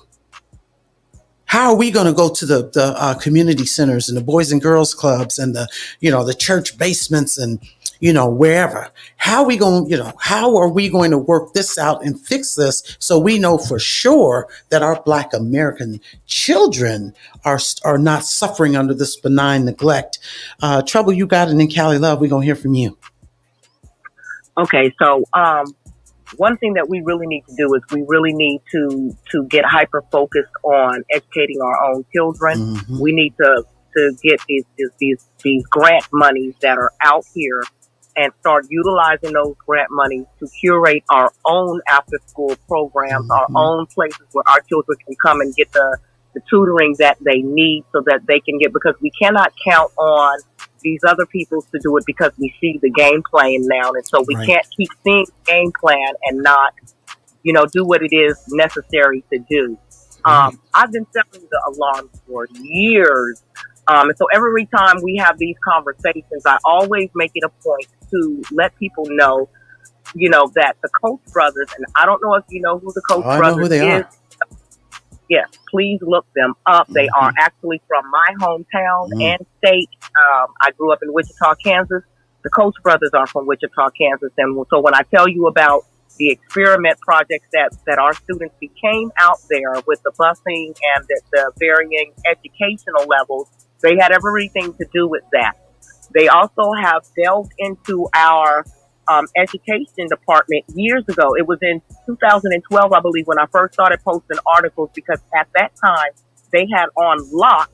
How are we going to go to the community centers and the Boys and Girls Clubs and the church basements and wherever? How are we going to work this out and fix this so we know for sure that our Black American children are not suffering under this benign neglect? Trouble, you got it, and then Callie Love, we're going to hear from you. Okay, so one thing that we really need to do is we really need to get hyper focused on educating our own children. Mm-hmm. We need to get these grant monies that are out here and start utilizing those grant monies to curate our own after school programs, Mm-hmm. our own places where our children can come and get the tutoring that they need so that they can get, because we cannot count on these other people to do it because we see the game plan now. And so we can't keep seeing the game plan and not, do what it is necessary to do. I've been sounding the alarm for years. And so every time we have these conversations, I always make it a point to let people know, that the Koch brothers, and I don't know if you know who the Koch brothers I know who they is. are. Yes, please look them up. They are actually from my hometown and state. I grew up in Wichita, Kansas. The Koch brothers are from Wichita, Kansas. And so when I tell you about the experiment projects that our students became out there with the busing and the varying educational levels, they had everything to do with that. They also have delved into our education department years ago. It was in 2012, I believe, when I first started posting articles, because at that time they had on lock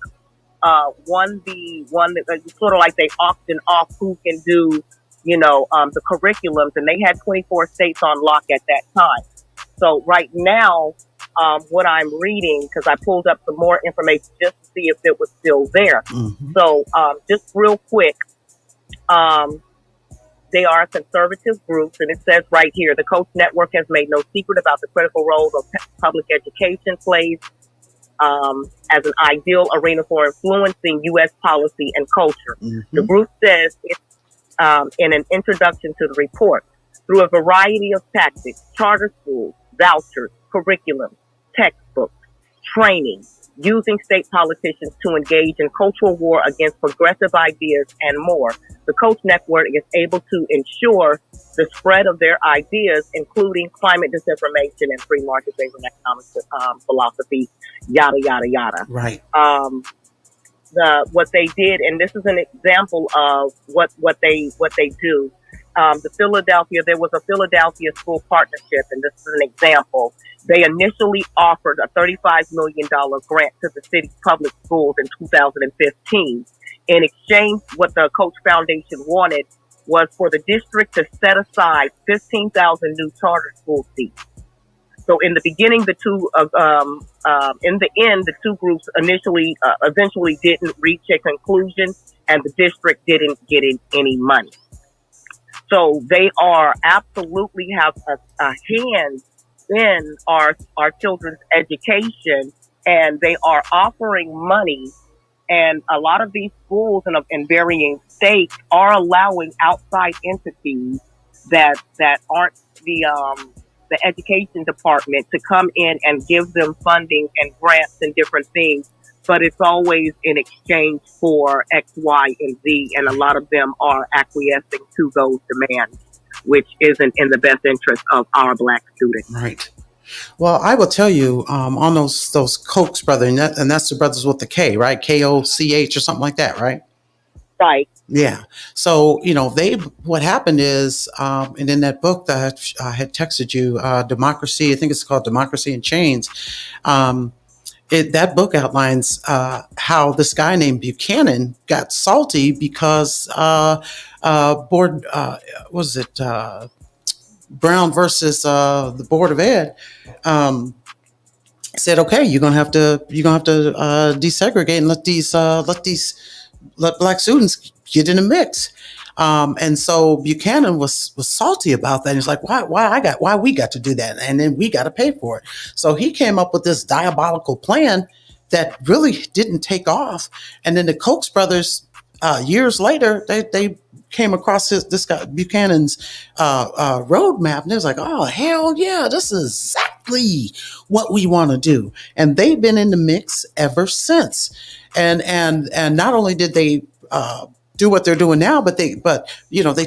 one that sort of like they auction off who can do the curriculums, and they had 24 states on lock at that time. So right now, what I'm reading, because I pulled up some more information just to see if it was still there. Mm-hmm. So just real quick, um, they are a conservative group, and it says right here, the Coach Network has made no secret about the critical role of public education plays as an ideal arena for influencing U.S. policy and culture. The Mm-hmm. group says in an introduction to the report, through a variety of tactics, charter schools, vouchers, curriculum, textbooks, training, using state politicians to engage in cultural war against progressive ideas and more, the Coach Network is able to ensure the spread of their ideas, including climate disinformation and free market based economic philosophy, yada yada yada. Right. What they did, and this is an example of what they do. There was a Philadelphia school partnership, and this is an example. They initially offered a $35 million grant to the city's public schools in 2015. In exchange, what the Coach Foundation wanted was for the district to set aside 15,000 new charter school seats. So in the beginning, in the end, the two groups eventually didn't reach a conclusion, and the district didn't get any money. So they are absolutely have a hand in our children's education, and they are offering money. And a lot of these schools in varying states are allowing outside entities that aren't the education department to come in and give them funding and grants and different things, but it's always in exchange for X, Y, and Z, and a lot of them are acquiescing to those demands, which isn't in the best interest of our Black students. Right. Well, I will tell you on those Kochs brother, and that's the brothers with the K, right? Koch or something like that, right? Right. Yeah. So what happened is, and in that book that I had texted you, Democracy, I think it's called Democracy in Chains. That book outlines how this guy named Buchanan got salty because board was it Brown versus the Board of Ed. Said, okay, you're gonna have to desegregate and let Black students get in the mix. And so Buchanan was salty about that. He's like, why we got to do that, and then we got to pay for it. So he came up with this diabolical plan that really didn't take off. And then the Koch brothers, years later, they came across this guy Buchanan's roadmap, and they was like, oh hell yeah, this is exactly what we want to do. And they've been in the mix ever since. And not only did they do what they're doing now, but they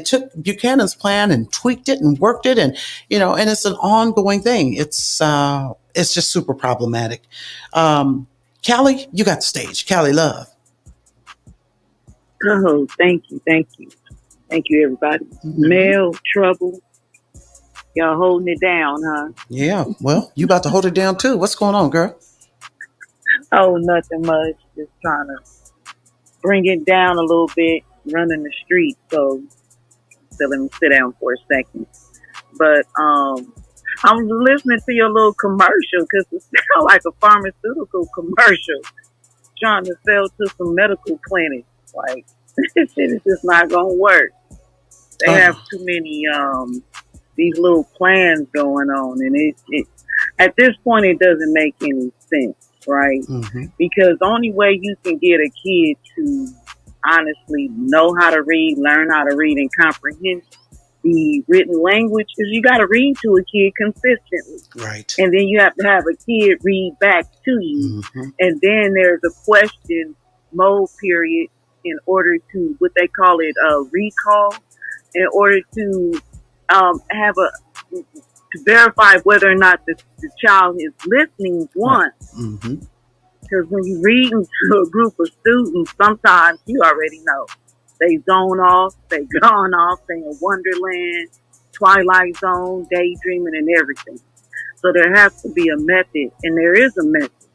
took Buchanan's plan and tweaked it and worked it, and and it's an ongoing thing. It's just super problematic. Callie, you got the stage. Callie Love. Oh, thank you, everybody. Mm-hmm. Mel Trouble, y'all holding it down, huh? Yeah, well, you about to hold it down too. What's going on, girl? Oh, nothing much. Just trying to bring it down a little bit, running the street. So let me sit down for a second. But I'm listening to your little commercial because it sounds like a pharmaceutical commercial trying to sell to some medical clinics. Like, this shit is just not gonna work. They have too many these little plans going on, and it at this point it doesn't make any sense, right? Mm-hmm. Because the only way you can get a kid to honestly know how to read, learn how to read, and comprehend the written language is you got to read to a kid consistently, right? And then you have to have a kid read back to you, mm-hmm. And then there's a question mode period in order to what they call it recall, in order to have to verify whether or not the child is listening once. Mm-hmm. Because when you're reading to a group of students, sometimes you already know they zone off, they gone off, they in Wonderland, Twilight Zone, daydreaming, and everything. So there has to be a method, and there is a method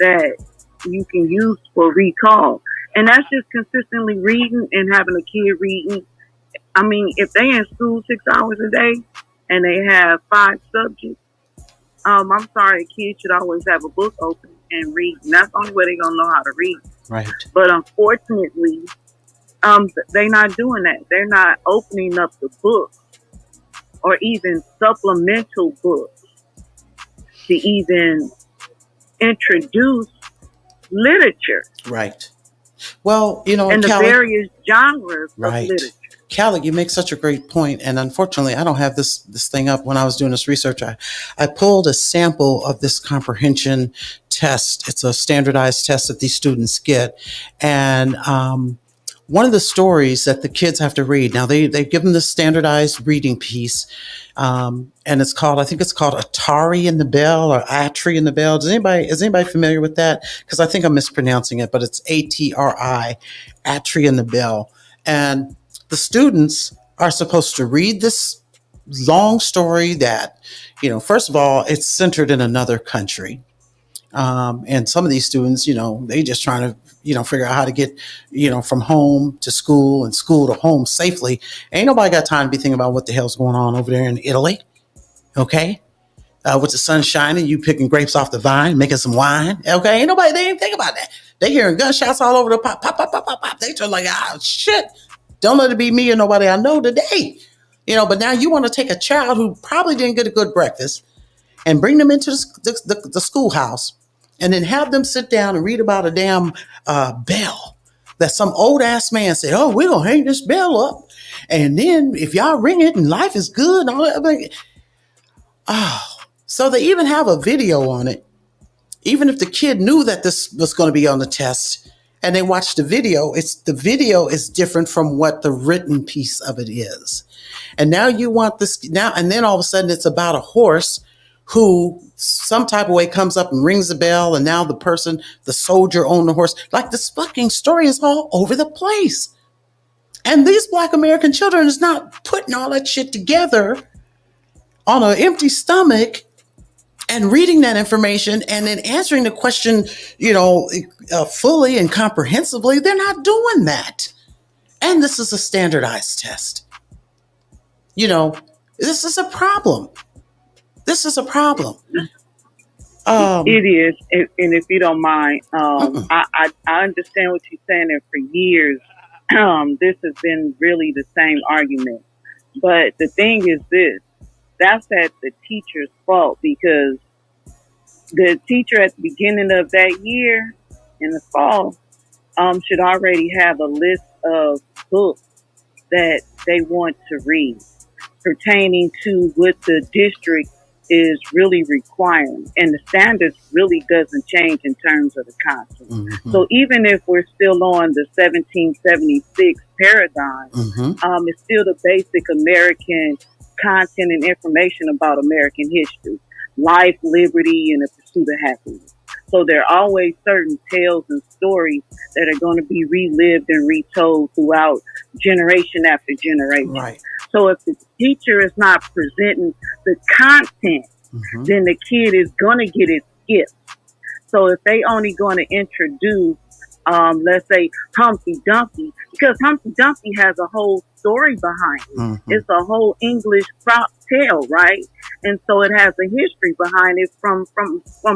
that you can use for recall. And that's just consistently reading and having a kid reading I mean, if they in school 6 hours a day and they have 5 subjects, I'm sorry, a kid should always have a book open and read. And that's the only way they're gonna know how to read. Right. But unfortunately, they're not doing that. They're not opening up the book or even supplemental books to even introduce literature Right. Well, and the Callie, various genres of right. literature. Callie, you make such a great point, and unfortunately, I don't have this thing up. When I was doing this research, I pulled a sample of this comprehension test. It's a standardized test that these students get, and one of the stories that the kids have to read. Now they give them the standardized reading piece, and it's called, I think it's called Atari in the Bell or Atri in the Bell. Is anybody familiar with that? Because I think I'm mispronouncing it, but it's ATRI, Atri in the Bell, and the students are supposed to read this long story that, first of all, it's centered in another country. And some of these students, they just trying to, figure out how to get, from home to school and school to home safely. Ain't nobody got time to be thinking about what the hell's going on over there in Italy. Okay. With the sun shining, you picking grapes off the vine, making some wine. Okay. They ain't think about that. They hearing gunshots all over the pop, pop, pop, pop, pop, pop. They just like, shit. Don't let it be me or nobody I know today. But now you want to take a child who probably didn't get a good breakfast and bring them into the schoolhouse and then have them sit down and read about a damn bell that some old ass man said, oh, we're going to hang this bell up. And then if y'all ring it and life is good and all that. So they even have a video on it. Even if the kid knew that this was going to be on the test and they watched the video is different from what the written piece of it is. And now you want this now, and then all of a sudden it's about a horse who some type of way comes up and rings the bell. And now the soldier on the horse, like this fucking story is all over the place. And these Black American children is not putting all that shit together on an empty stomach and reading that information and then answering the question, fully and comprehensively. They're not doing that. And this is a standardized test. This is a problem. This is a problem. It is, and if you don't mind, I understand what you're saying. And for years, this has been really the same argument. But the thing is this: that's at the teacher's fault, because the teacher at the beginning of that year in the fall should already have a list of books that they want to read pertaining to what the district is really requiring. And the standards really doesn't change in terms of the content. Mm-hmm. So even if we're still on the 1776 paradigm, it's still the basic American content and information about American history, life, liberty, and the pursuit of happiness. So there are always certain tales and stories that are going to be relived and retold throughout generation after generation. Right. So if the teacher is not presenting the content, then the kid is going to get it skipped. So if they only going to introduce, let's say, Humpty Dumpty, because Humpty Dumpty has a whole story behind it. Mm-hmm. It's a whole English folk tale, right? And so it has a history behind it from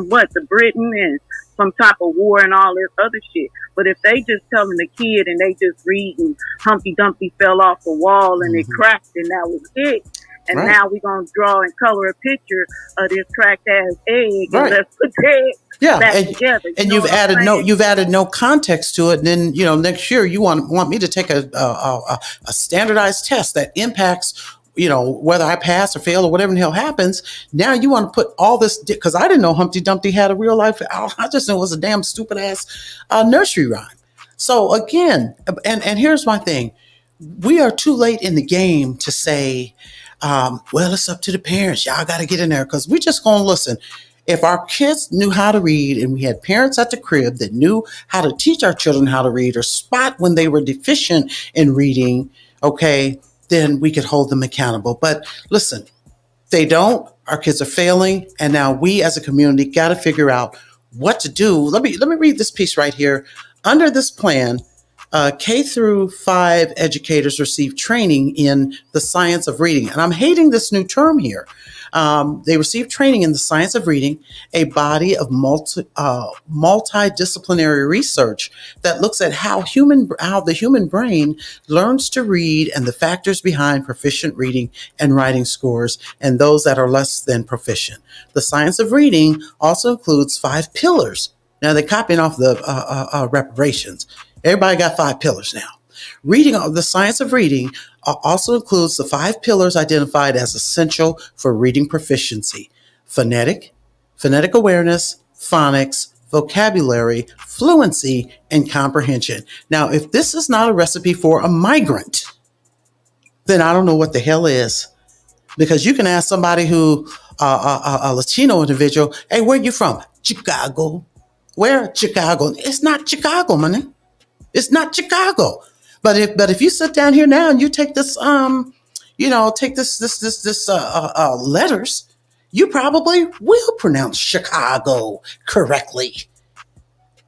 what? The Britain and some type of war and all this other shit. But if they just telling the kid and they just reading Humpty Dumpty fell off the wall and it cracked and that was it. And now we're going to draw and color a picture of this cracked ass egg and let's put that back together. And you've added no context to it. And then, next year you want me to take a standardized test that impacts, whether I pass or fail or whatever the hell happens. Now you want to put all this, because I didn't know Humpty Dumpty had a real life. I just knew it was a damn stupid ass nursery rhyme. So again, and here's my thing. We are too late in the game to say, well, it's up to the parents. Y'all got to get in there, because we just going to listen. If our kids knew how to read and we had parents at the crib that knew how to teach our children how to read or spot when they were deficient in reading, okay, then we could hold them accountable. But listen, they don't. Our kids are failing. And now we as a community got to figure out what to do. Let me read this piece right here. Under this plan, K through 5 educators receive training in the science of reading. And I'm hating this new term here. They receive training in the science of reading, a body of multidisciplinary research that looks at how the human brain learns to read and the factors behind proficient reading and writing scores and those that are less than proficient. The science of reading also includes 5 pillars. Now they're copying off the reparations. Everybody got 5 pillars now. Reading, the science of reading also includes the 5 pillars identified as essential for reading proficiency: phonetic awareness, phonics, vocabulary, fluency, and comprehension. Now, if this is not a recipe for a migrant, then I don't know what the hell is. Because you can ask somebody who, a Latino individual, hey, where you from? Chicago. Where? Chicago. It's not Chicago, man. It's not Chicago. But if you sit down here now and you take this take this letters, you probably will pronounce Chicago correctly.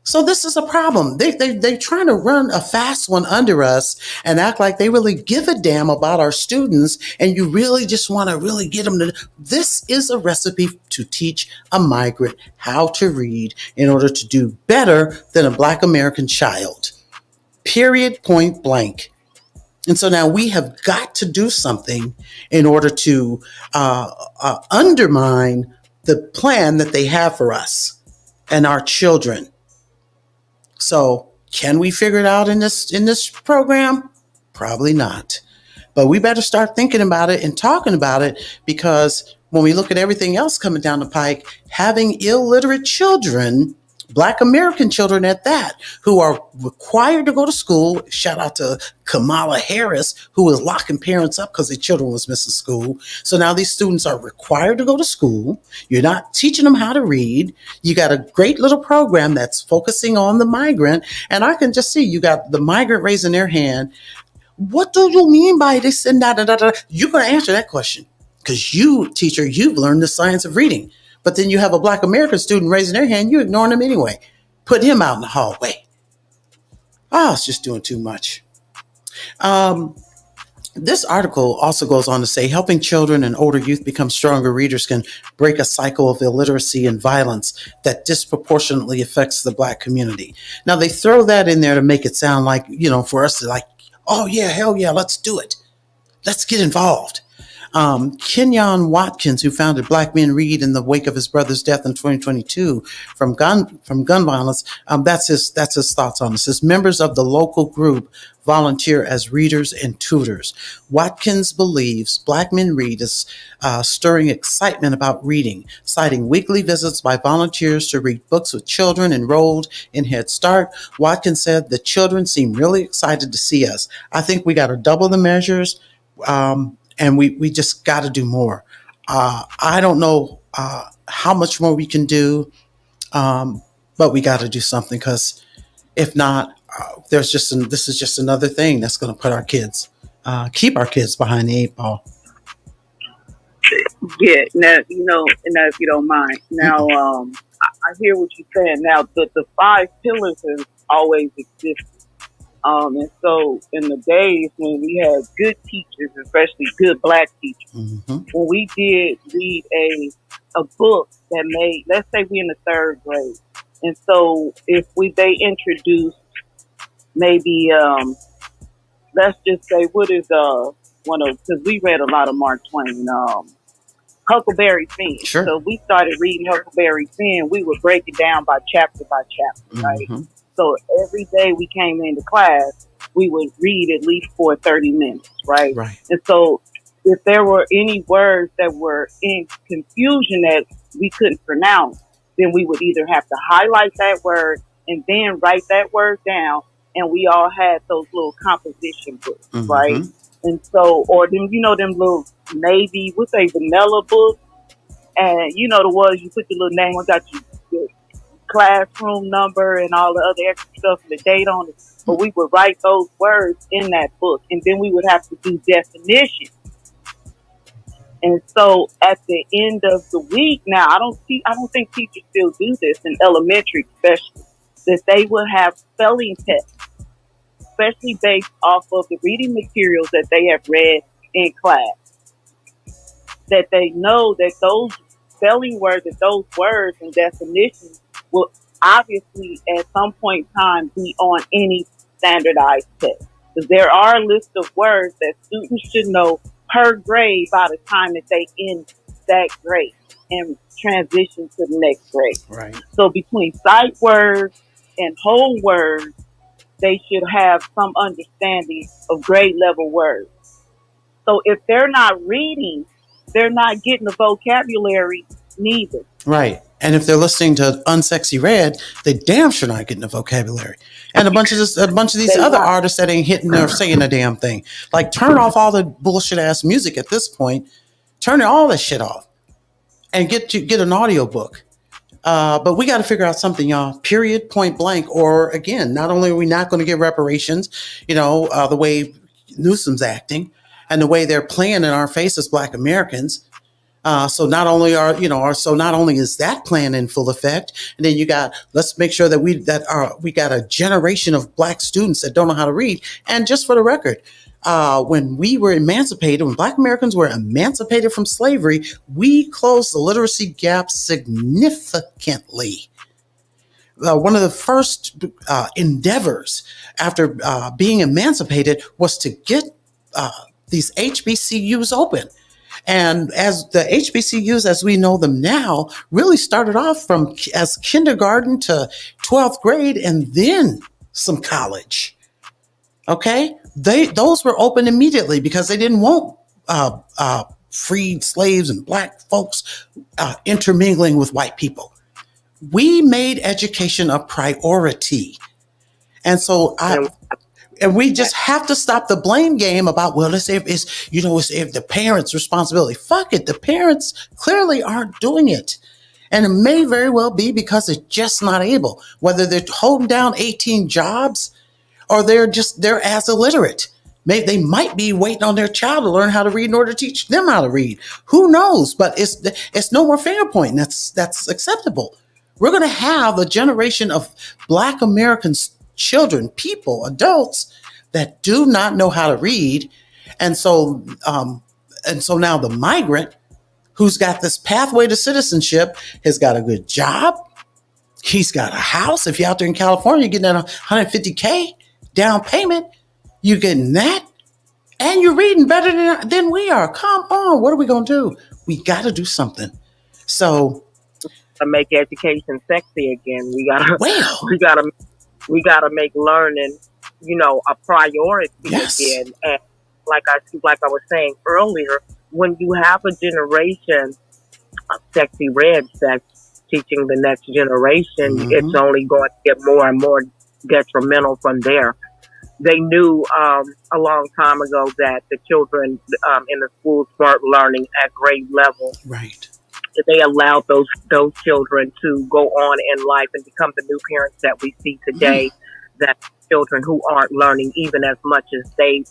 So this is a problem. They're trying to run a fast one under us and act like they really give a damn about our students. And you really just want to really get them to. This is a recipe to teach a migrant how to read in order to do better than a Black American child. Period, point blank. And so now we have got to do something in order to undermine the plan that they have for us and our children. So can we figure it out in this program? Probably not. But we better start thinking about it and talking about it, because when we look at everything else coming down the pike, having illiterate children, Black American children at that, who are required to go to school. Shout out to Kamala Harris, who was locking parents up because their children was missing school. So now these students are required to go to school. You're not teaching them how to read. You got a great little program that's focusing on the migrant. And I can just see you got the migrant raising their hand. What do you mean by this and that? You're going to answer that question because you, teacher, you've learned the science of reading. But then you have a Black American student raising their hand, you're ignoring them anyway. Put him out in the hallway. Oh, it's just doing too much. This article also goes on to say helping children and older youth become stronger readers can break a cycle of illiteracy and violence that disproportionately affects the Black community. Now, they throw that in there to make it sound like, for us to like, oh, yeah, hell yeah, let's do it. Let's get involved. Kenyon Watkins, who founded Black Men Read in the wake of his brother's death in 2022 from gun violence, that's his thoughts on this. His members of the local group volunteer as readers and tutors. Watkins believes Black Men Read is stirring excitement about reading, citing weekly visits by volunteers to read books with children enrolled in Head Start. Watkins said the children seem really excited to see us. I think we got to double the measures. And we just got to do more. I don't know how much more we can do, but we got to do something, because if not, this is just another thing that's going to put our kids, keep our kids behind the 8 ball. Yeah, now and now if you don't mind, now I hear what you're saying. Now the 5 pillars has always existed. And so in the days when we had good teachers, especially good Black teachers, when we did read a book that made, let's say we in the 3rd grade, and so if they introduced maybe let's just say what is one of, because we read a lot of Mark Twain, Huckleberry Finn. Sure. So we started reading Huckleberry Finn. We would break it down by chapter, right? So every day we came into class, we would read at least for 30 minutes, right? And so if there were any words that were in confusion that we couldn't pronounce, then we would either have to highlight that word and then write that word down. And we all had those little composition books, right? And so, or them, them little navy, what's a vanilla book? And the ones you put your little name on, got your classroom number and all the other extra stuff and the date on it. But we would write those words in that book, and then we would have to do definitions. And so at the end of the week, now I don't think teachers still do this in elementary, especially, that they would have spelling tests. especially based off of the reading materials that they have read in class, that they know that those spelling words, that those words and definitions will obviously at some point in time be on any standardized test. Because there are a list of words that students should know per grade by the time that they end that grade and transition to the next grade. Right. So between sight words and whole words, they should have some understanding of grade level words. So if they're not reading, they're not getting the vocabulary neither. Right. And if they're listening to Unsexy Red, they damn sure not getting the vocabulary. And a bunch of these They other not. artists that ain't hitting or saying a damn thing. Like, turn off all the bullshit ass music at this point. Turn all this shit off and get an audiobook. But we got to figure out something, y'all. Period, point blank. Or again, not only are we not going to get reparations, the way Newsom's acting and the way they're playing in our faces, Black Americans. So not only is that plan in full effect, and then let's make sure that we got a generation of Black students that don't know how to read. And just for the record, when Black Americans were emancipated from slavery, we closed the literacy gap significantly. One of the first endeavors after being emancipated was to get these HBCUs open. And as the HBCUs, as we know them now, really started off as kindergarten to 12th grade and then some college. Okay? Those were open immediately because they didn't want freed slaves and Black folks intermingling with white people. We made education a priority. And so and we just have to stop the blame game about, well, let's say it's the parents' responsibility. Fuck it. The parents clearly aren't doing it. And it may very well be because they're just not able, whether they're holding down 18 jobs or they're as illiterate. They might be waiting on their child to learn how to read in order to teach them how to read. Who knows? But it's no more finger pointing. That's acceptable. We're going to have a generation of Black Americans, children, people, adults that do not know how to read. And so now the migrant who's got this pathway to citizenship has got a good job. He's got a house. If you're out there in California, you're getting that $150K down payment. You're getting that. And you're reading better than we are. Come on. What are we going to do? We got to do something. So To make education sexy again, well, we gotta make learning, a priority yes. again. And like I was saying earlier, when you have a generation of sexy reds that's teaching the next generation, Mm-hmm. it's only going to get more and more detrimental from there. They knew a long time ago that the children in the schools weren't learning at grade level. Right. They allowed those children to go on in life and become the new parents that we see today. That children who aren't learning even as much as they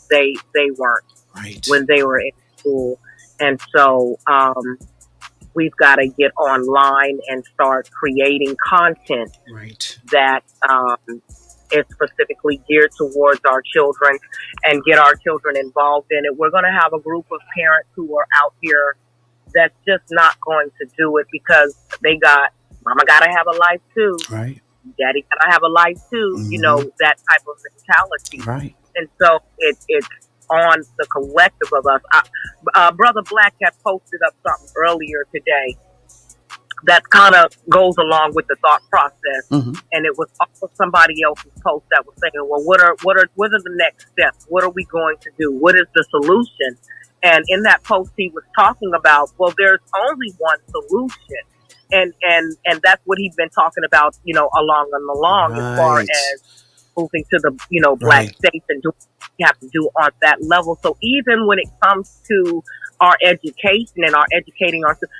weren't Right. when they were in school. And so we've got to get online and start creating content Right. that is specifically geared towards our children and get our children involved in it. We're going to have a group of parents who are out here that's just not going to do it because mama gotta have a life too. Right. Daddy gotta have a life too. Mm-hmm. That type of mentality. Right. And so it's on the collective of us. Brother Black had posted up something earlier today that kind of goes along with the thought process. Mm-hmm. And it was also somebody else's post that was saying, well, what are the next steps? What are we going to do? What is the solution? And in that post, he was talking about, well, there's only one solution. And that's what he's been talking about, along and along Right. as far as moving to the, Black Right. states and doing what we have to do on that level. So even when it comes to our education and our educating ourselves,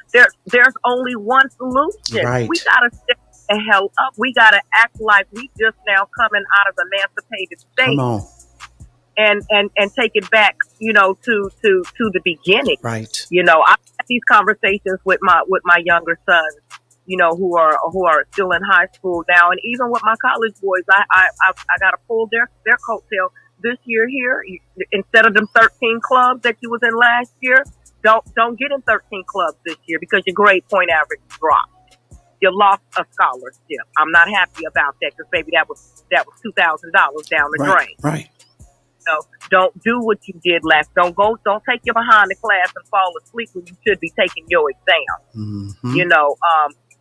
there's only one solution. Right. We got to step the hell up. We got to act like we just now coming out of emancipated state. Come on. And take it back, to the beginning. Right. I've had these conversations with my younger son, who are still in high school now, and even with my college boys, I got to pull their coattail this year here. Instead of them 13 clubs that you was in last year, don't get in 13 clubs this year because your grade point average dropped. You lost a scholarship. I'm not happy about that because maybe that was $2,000 down the drain. Right. So don't do what you did last. Don't take you behind the class and fall asleep when you should be taking your exam. Mm-hmm.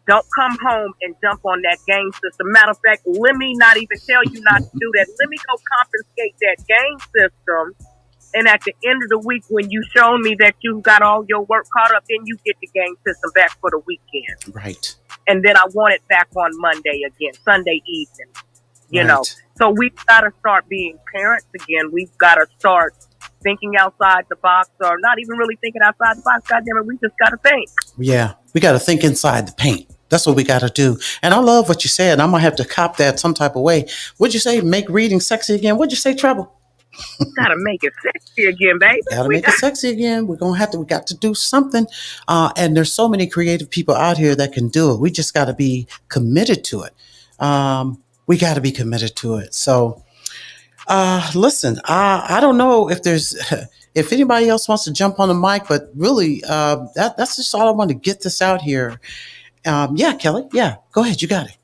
Don't come home and jump on that game system. Matter of fact, let me not even tell you not to do that. Let me go confiscate that game system. And at the end of the week, when you show me that you got all your work caught up, then you get the game system back for the weekend. Right. And then I want it back on Monday again, Sunday evening. So we've got to start being parents again. We've got to start thinking outside the box, or not even really thinking outside the box. God damn it, we just got to think. Yeah, we got to think inside the paint. That's what we got to do. And I love what you said. I'm going to have to cop that some type of way. What'd you say? Make reading sexy again? What'd you say, Trouble? Gotta make it sexy again, baby. Gotta make it sexy again. We got to do something. And there's so many creative people out here that can do it. We just got to be committed to it. We got to be committed to it. So, listen, I don't know if if anybody else wants to jump on the mic, but really, that's just all I want to get this out here. Yeah, Kelly. Yeah, go ahead. You got it.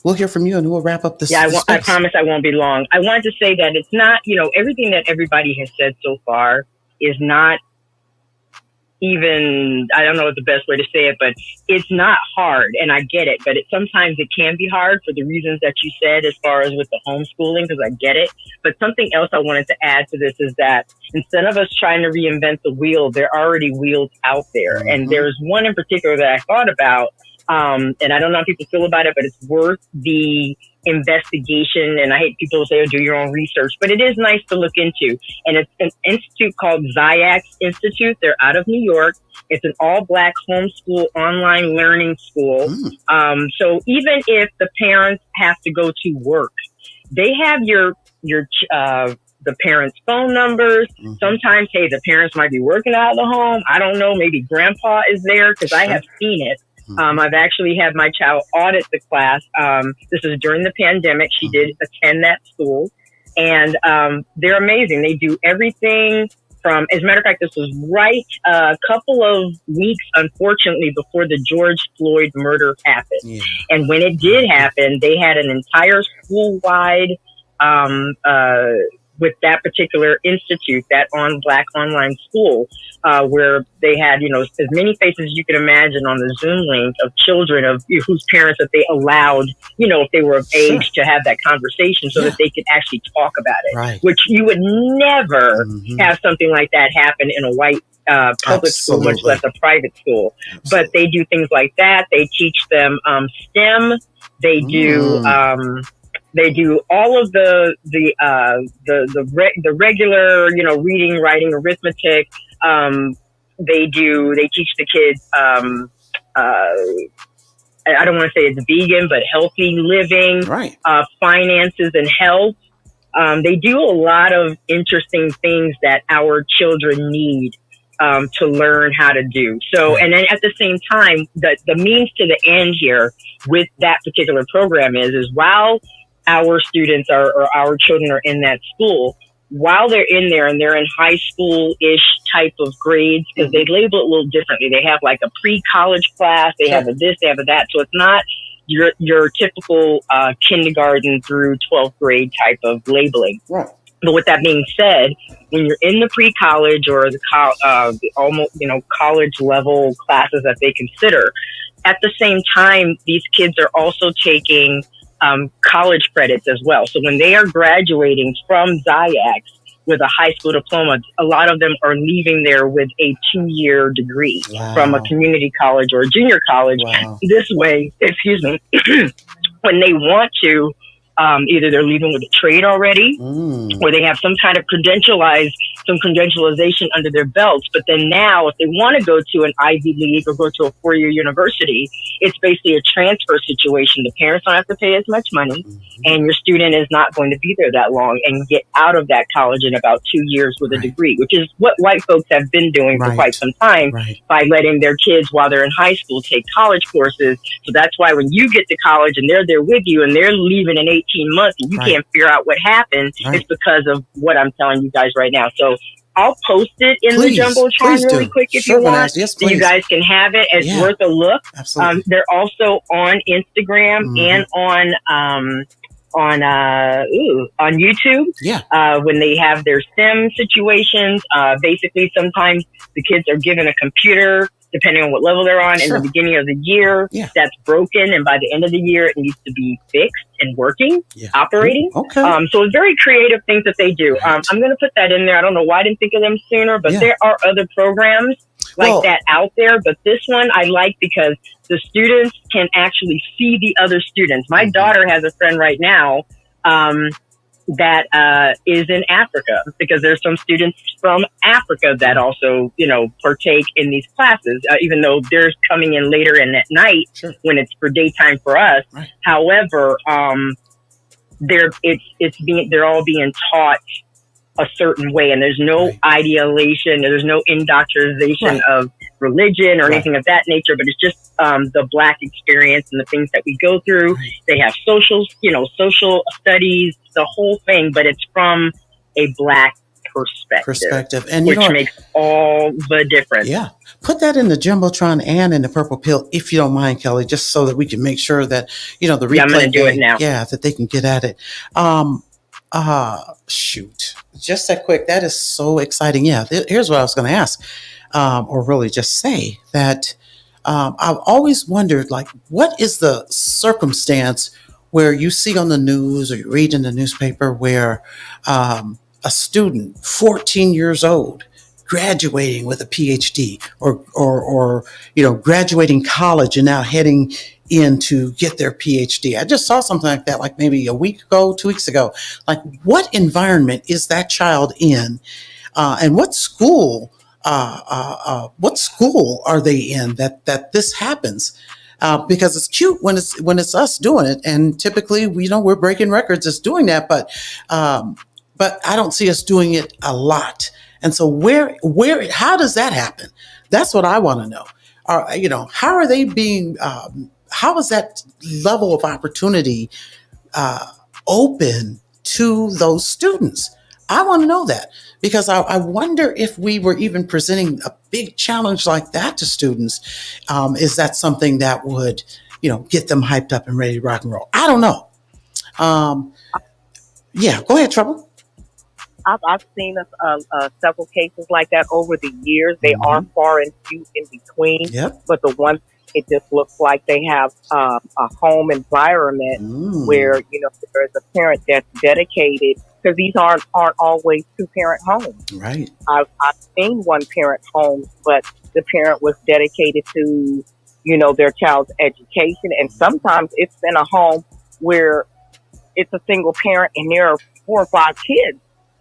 We'll hear from you and we'll wrap up this. Yeah, I promise I won't be long. I wanted to say that it's not, everything that everybody has said so far is not even, I don't know what the best way to say it, but it's not hard, and I get it, but sometimes it can be hard for the reasons that you said as far as with the homeschooling, because I get it. But something else I wanted to add to this is that instead of us trying to reinvent the wheel, there are already wheels out there. Mm-hmm. And there's one in particular that I thought about, and I don't know how people feel about it, but it's worth the investigation. And I hate people say, do your own research, but it is nice to look into. And it's an institute called Ziax Institute. They're out of New York. It's an all-black homeschool online learning school. So even if the parents have to go to work, they have the parents' phone numbers. Mm-hmm. Sometimes, hey, the parents might be working out of the home. I don't know. Maybe grandpa is there because I have seen it. I've actually had my child audit the class. This is during the pandemic. She did attend that school, and they're amazing. They do everything from, as a matter of fact, this was right a couple of weeks, unfortunately, before the George Floyd murder happened. Yeah. And when it did happen, they had an entire school-wide with that particular institute, that black online school, where they had, as many faces as you can imagine on the Zoom link of children of whose parents that they allowed, if they were of age to have that conversation so that they could actually talk about it, which you would never have something like that happen in a white public school, much less a private school. But they do things like that. They teach them STEM. They do they do all of the regular, reading, writing, arithmetic. They teach the kids, I don't want to say it's vegan, but healthy living, finances and health. They do a lot of interesting things that our children need to learn how to do. So, and then at the same time, the means to the end here with that particular program is while our students or our children are in that school, while they're in there and they're in high school-ish type of grades, because they label it a little differently. They have like a pre-college class, they have a this, they have a that. So it's not your typical kindergarten through 12th grade type of labeling. Right. But with that being said, when you're in the pre-college or the almost college level classes that they consider, at the same time, these kids are also taking college credits as well. So when they are graduating from Ziax with a high school diploma, a lot of them are leaving there with a 2-year degree from a community college or a junior college. This way, when they want to, either they're leaving with a trade already, or they have some kind of credentialized some credentialization under their belts. But then now, if they want to go to an Ivy League or go to a 4-year university, it's basically a transfer situation. The parents don't have to pay as much money, and your student is not going to be there that long and get out of that college in about 2 years with a degree, which is what white folks have been doing for quite some time by letting their kids, while they're in high school, take college courses. So that's why when you get to college and they're there with you and they're leaving in 18 months and you can't figure out what happened, it's because of what I'm telling you guys right now. So I'll post it in the Jumbotron really quick if you want. Yes, so you guys can have it. It's worth a look. Absolutely. They're also on Instagram and on YouTube. When they have their STEM situations, basically sometimes the kids are given a computer depending on what level they're on in the beginning of the year that's broken, and by the end of the year it needs to be fixed and working, operating. So it's very creative things that they do. I'm going to put that in there. I don't know why I didn't think of them sooner, but there are other programs like that out there. But this one I like because the students can actually see the other students. My daughter has a friend right now that is in Africa, because there's some students from Africa that also, partake in these classes, even though they're coming in later in at night when it's for daytime for us. However, they're all being taught a certain way, and there's no idealization, there's no indoctrination of religion or anything of that nature, but it's just the Black experience and the things that we go through. They have social studies, the whole thing, but it's from a Black perspective, and which makes all the difference. Put that in the Jumbotron and in the Purple Pill, if you don't mind, Kelly, just so that we can make sure that the replay. I'm going to do it now. That they can get at it. Shoot, just that quick. That is so exciting. Here's what I was going to ask, or really just say that I've always wondered, like, what is the circumstance where you see on the news or you read in the newspaper where a student, 14 years old, graduating with a PhD, or graduating college and now heading in to get their PhD. I just saw something like that, like maybe a week ago, 2 weeks ago. Like, what environment is that child in, and what school? What school are they in that this happens? Because it's cute when it's us doing it, and typically we're breaking records as doing that, but I don't see us doing it a lot. And so how does that happen? That's what I want to know. How are they being? How is that level of opportunity open to those students? I want to know that, because I wonder if we were even presenting a big challenge like that to students. Is that something that would, get them hyped up and ready to rock and roll? I don't know. Go ahead, Trouble. I've seen several cases like that over the years. They are far and few in between. But the one, it just looks like they have a home environment where there's a parent that's dedicated, because these aren't always two-parent homes. Right. I've seen one-parent homes, but the parent was dedicated to their child's education, and sometimes it's in a home where it's a single parent and there are 4 or 5 kids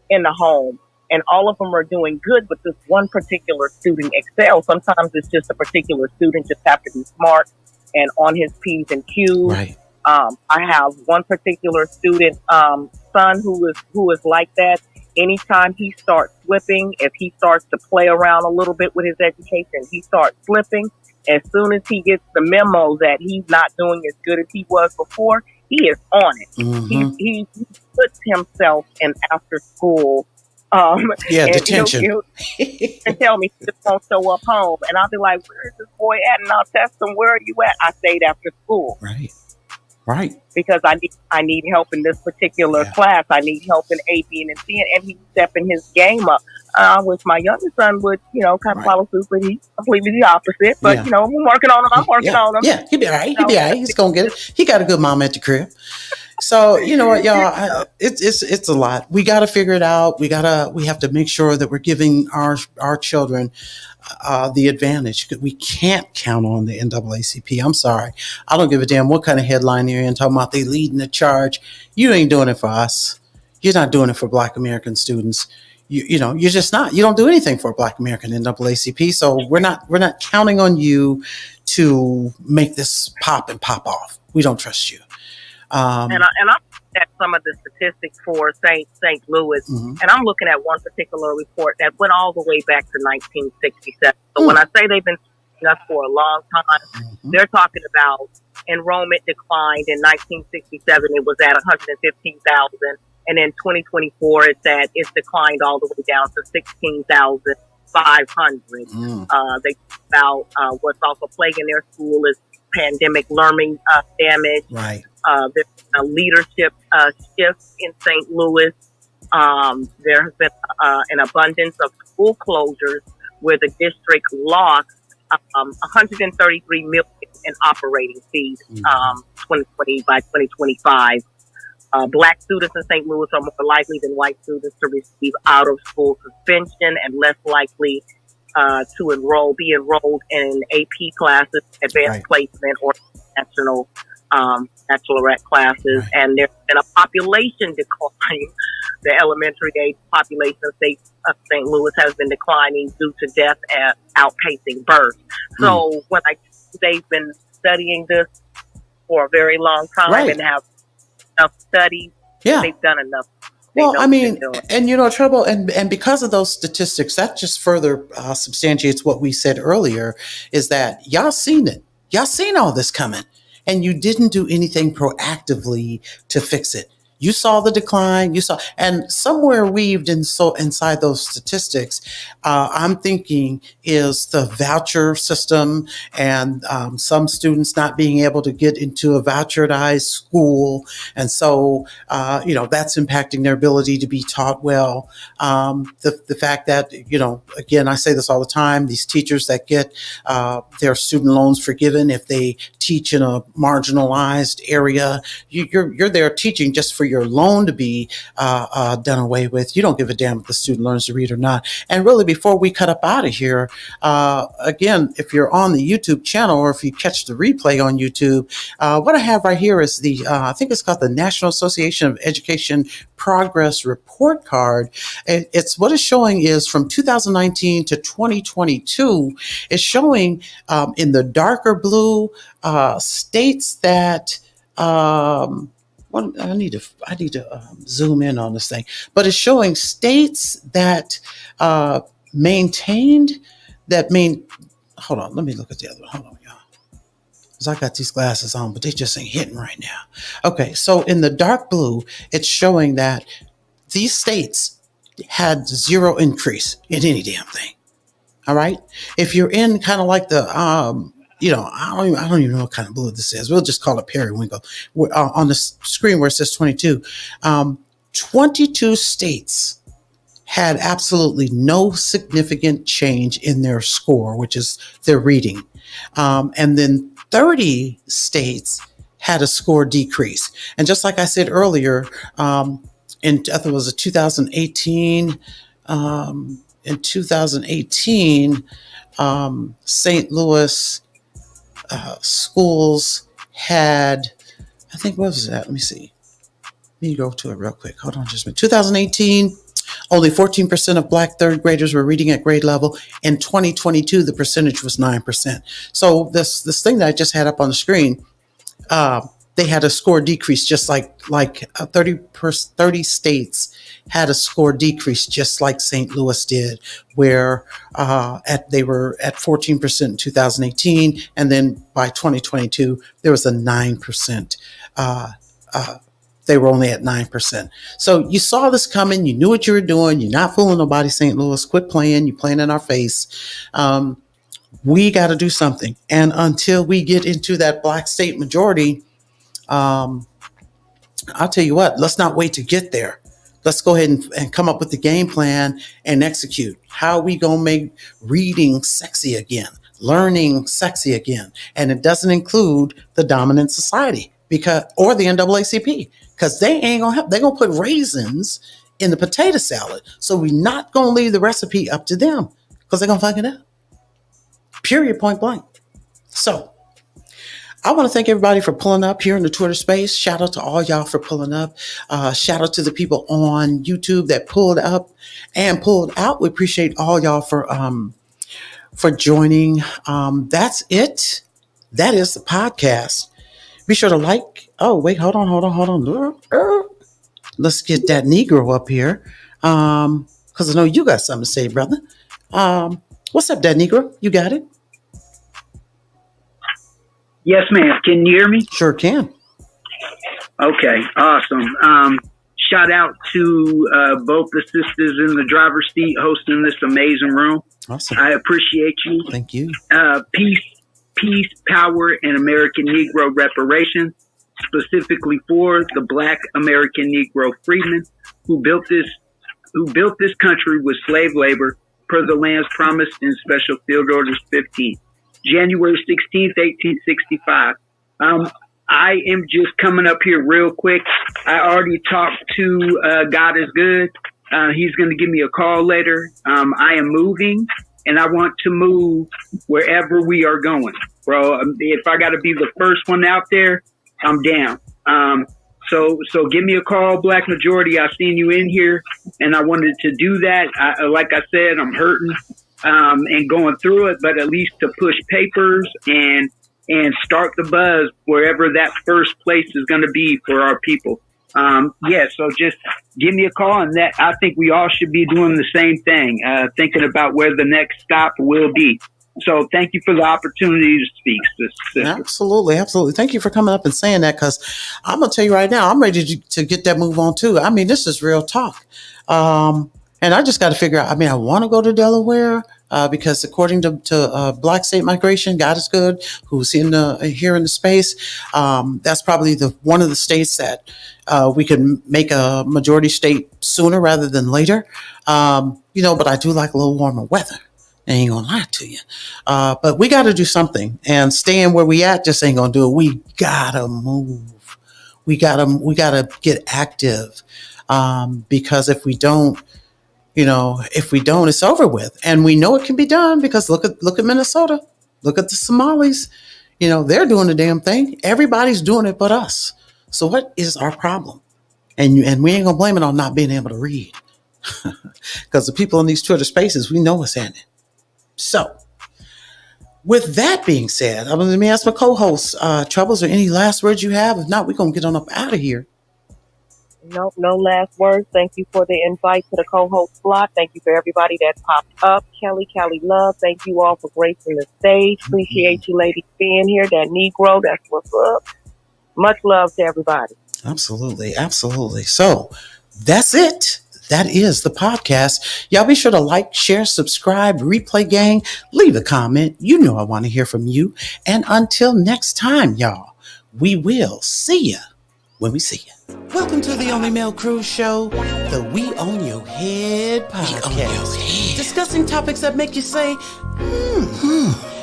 in the home, and all of them are doing good, but this one particular student excels. Sometimes it's just a particular student just have to be smart and on his P's and Q's. Right. I have one particular student, son, who is like that. Anytime he starts slipping, if he starts to play around a little bit with his education, he starts slipping. As soon as he gets the memo that he's not doing as good as he was before, he is on it. He puts himself in after school. Detention. And tell me he just won't show up home, and I'll be like, "Where is this boy at?" And I'll test him, "Where are you at?" I stayed after school. Right. Because I need help in this particular class. I need help in A, B, and C, and he's stepping his game up. I wish my younger son would, kind of follow suit, but he's completely the opposite. But, I'm working on him. I'm working on him. Yeah, he'll be all right. He's going to get it. He got a good mom at the crib. So, you know what, y'all, it's a lot. We got to figure it out. We have to make sure that we're giving our children the advantage. We can't count on the NAACP. I'm sorry. I don't give a damn what kind of headline you're in talking about they leading the charge. You ain't doing it for us. You're not doing it for Black American students. You're just not. You don't do anything for a Black American NAACP. So we're not counting on you to make this pop and pop off. We don't trust you. And I'm looking at some of the statistics for St. Louis, Mhm. and I'm looking at one particular report that went all the way back to 1967. So Mm. when I say they've been studying us for a long time, Mhm. they're talking about enrollment declined in 1967. It was at 115,000, and in 2024, it's declined all the way down to 16,500. Mm. They talk about what's also plaguing their school is pandemic learning damage. Right. There's a leadership shift in St. Louis. There has been an abundance of school closures where the district lost 133 million in operating fees 2020 by 2025. Black students in St. Louis are more likely than white students to receive out of school suspension and less likely to be enrolled in AP classes, advanced Right. placement, or national bachelorette classes. Right. And there's been a population decline. The elementary age population of St. Louis has been declining due to death and outpacing birth. So when they've been studying this for a very long time Right. and have enough studies, Yeah. they've done enough. They Well, know I what they're mean, doing. and trouble, and because of those statistics, that just further substantiates what we said earlier, is that y'all seen it, y'all seen all this coming, and you didn't do anything proactively to fix it. You saw the decline, and somewhere weaved inside those statistics, I'm thinking is the voucher system, and some students not being able to get into a voucherized school, and so that's impacting their ability to be taught well. The fact that again, I say this all the time: these teachers that get their student loans forgiven if they teach in a marginalized area, you're there teaching just for your loan to be done away with. You don't give a damn if the student learns to read or not. And really, before we cut up out of here, again, if you're on the YouTube channel or if you catch the replay on YouTube, what I have right here is I think it's called the National Association of Education Progress Report Card. It's what it's showing is from 2019 to 2022. It's showing in the darker blue states that. I need to zoom in on this thing, but it's showing states that maintained that main. Hold on, let me look at the other one. Hold on, y'all, because I got these glasses on, but they just ain't hitting right now. Okay, so in the dark blue, it's showing that these states had zero increase in any damn thing. All right. If you're in kind of like the, I don't even know what kind of blue this is. We'll just call it periwinkle. On the screen where it says 22, 22 states had absolutely no significant change in their score, which is their reading. And then 30 states had a score decrease. And just like I said earlier, I think it was a 2018, in 2018, St. Louis schools had, I think, what was that? Let me see. Let me go to it real quick. Hold on just a minute. 2018, only 14% of Black third graders were reading at grade level. In 2022, the percentage was 9%. So this thing that I just had up on the screen, they had a score decrease, just like 30 states had a score decrease, just like St. Louis did, where they were at 14% in 2018, and then by 2022 there was a 9%. They were only at 9%. So you saw this coming. You knew what you were doing. You're not fooling nobody, St. Louis. Quit playing. You're playing in our face. We got to do something. And until we get into that Black state majority, I'll tell you what, let's not wait to get there. Let's go ahead and come up with the game plan and execute. How are we going to make reading sexy again, learning sexy again? And it doesn't include the dominant society or the NAACP, because they ain't going to help. They're going to put raisins in the potato salad. So we're not going to leave the recipe up to them, because they're going to fuck it up. Period, point blank. So I want to thank everybody for pulling up here in the Twitter space. Shout out to all y'all for pulling up. Shout out to the people on YouTube that pulled up and pulled out. We appreciate all y'all for joining. That's it. That is the podcast. Be sure to like. Oh, wait, hold on. Let's get that Negro up here. Because I know you got something to say, brother. What's up, that Negro? You got it? Yes, ma'am. Can you hear me? Sure can. Okay, awesome. Shout out to both the sisters in the driver's seat hosting this amazing room. Awesome. I appreciate you. Thank you. Peace, power, and American Negro reparations, specifically for the Black American Negro freedmen who built this country with slave labor per the lands promised in Special Field Orders 15. January 16th, 1865. I am just coming up here real quick. I already talked to God is Good. He's going to give me a call later. I am moving, and I want to move wherever we are going, bro. If I got to be the first one out there, I'm down. So give me a call, Black Majority. I seen you in here, and I wanted to do that. Like I said, I'm hurting. And going through it, but at least to push papers and start the buzz wherever that first place is going to be for our people. So just give me a call, and that I think we all should be doing the same thing, thinking about where the next stop will be. So thank you for the opportunity to speak, sister. Absolutely. Thank you for coming up and saying that, because I'm going to tell you right now, I'm ready to get that move on too. I mean, this is real talk. And I just got to figure out, I want to go to Delaware because according to Black State Migration, God is Good, who's here in the space, that's probably one of the states that we can make a majority state sooner rather than later. But I do like a little warmer weather. I ain't gonna lie to you. But we got to do something, and staying where we at just ain't gonna do it. We gotta move. We gotta get active. Because if we don't, it's over with. And we know it can be done because look at Minnesota. Look at the Somalis. They're doing the damn thing. Everybody's doing it but us. So what is our problem? And we ain't gonna blame it on not being able to read. Because the people in these Twitter spaces, we know what's in it. So with that being said, let me ask my co-host, Troubles, or any last words you have? If not, we're gonna get on up out of here. Nope, no last words. Thank you for the invite to the co-host slot. Thank you for everybody that popped up. Kelly Love, thank you all for gracing the stage. Appreciate you ladies being here. That Negro, that's what's up. Much love to everybody. Absolutely. So that's it. That is the podcast. Y'all be sure to like, share, subscribe, replay gang, leave a comment. I want to hear from you. And until next time, y'all, we will see ya when we see you. Welcome to the Only Male Cruise Show, the We Own Your Head podcast. Discussing topics that make you say,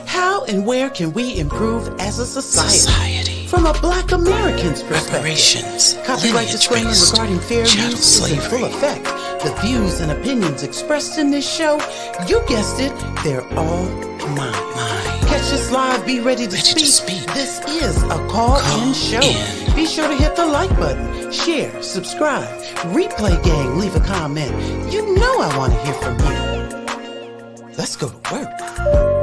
how and where can we improve as a society? From a Black American's perspective. Copyright disclaimer regarding fair use is in full effect. The views and opinions expressed in this show, you guessed it, they're all mine. Catch this live, be ready to speak. This is a call-in show. Be sure to hit the like button, share, subscribe, replay gang, leave a comment. I want to hear from you. Let's go to work.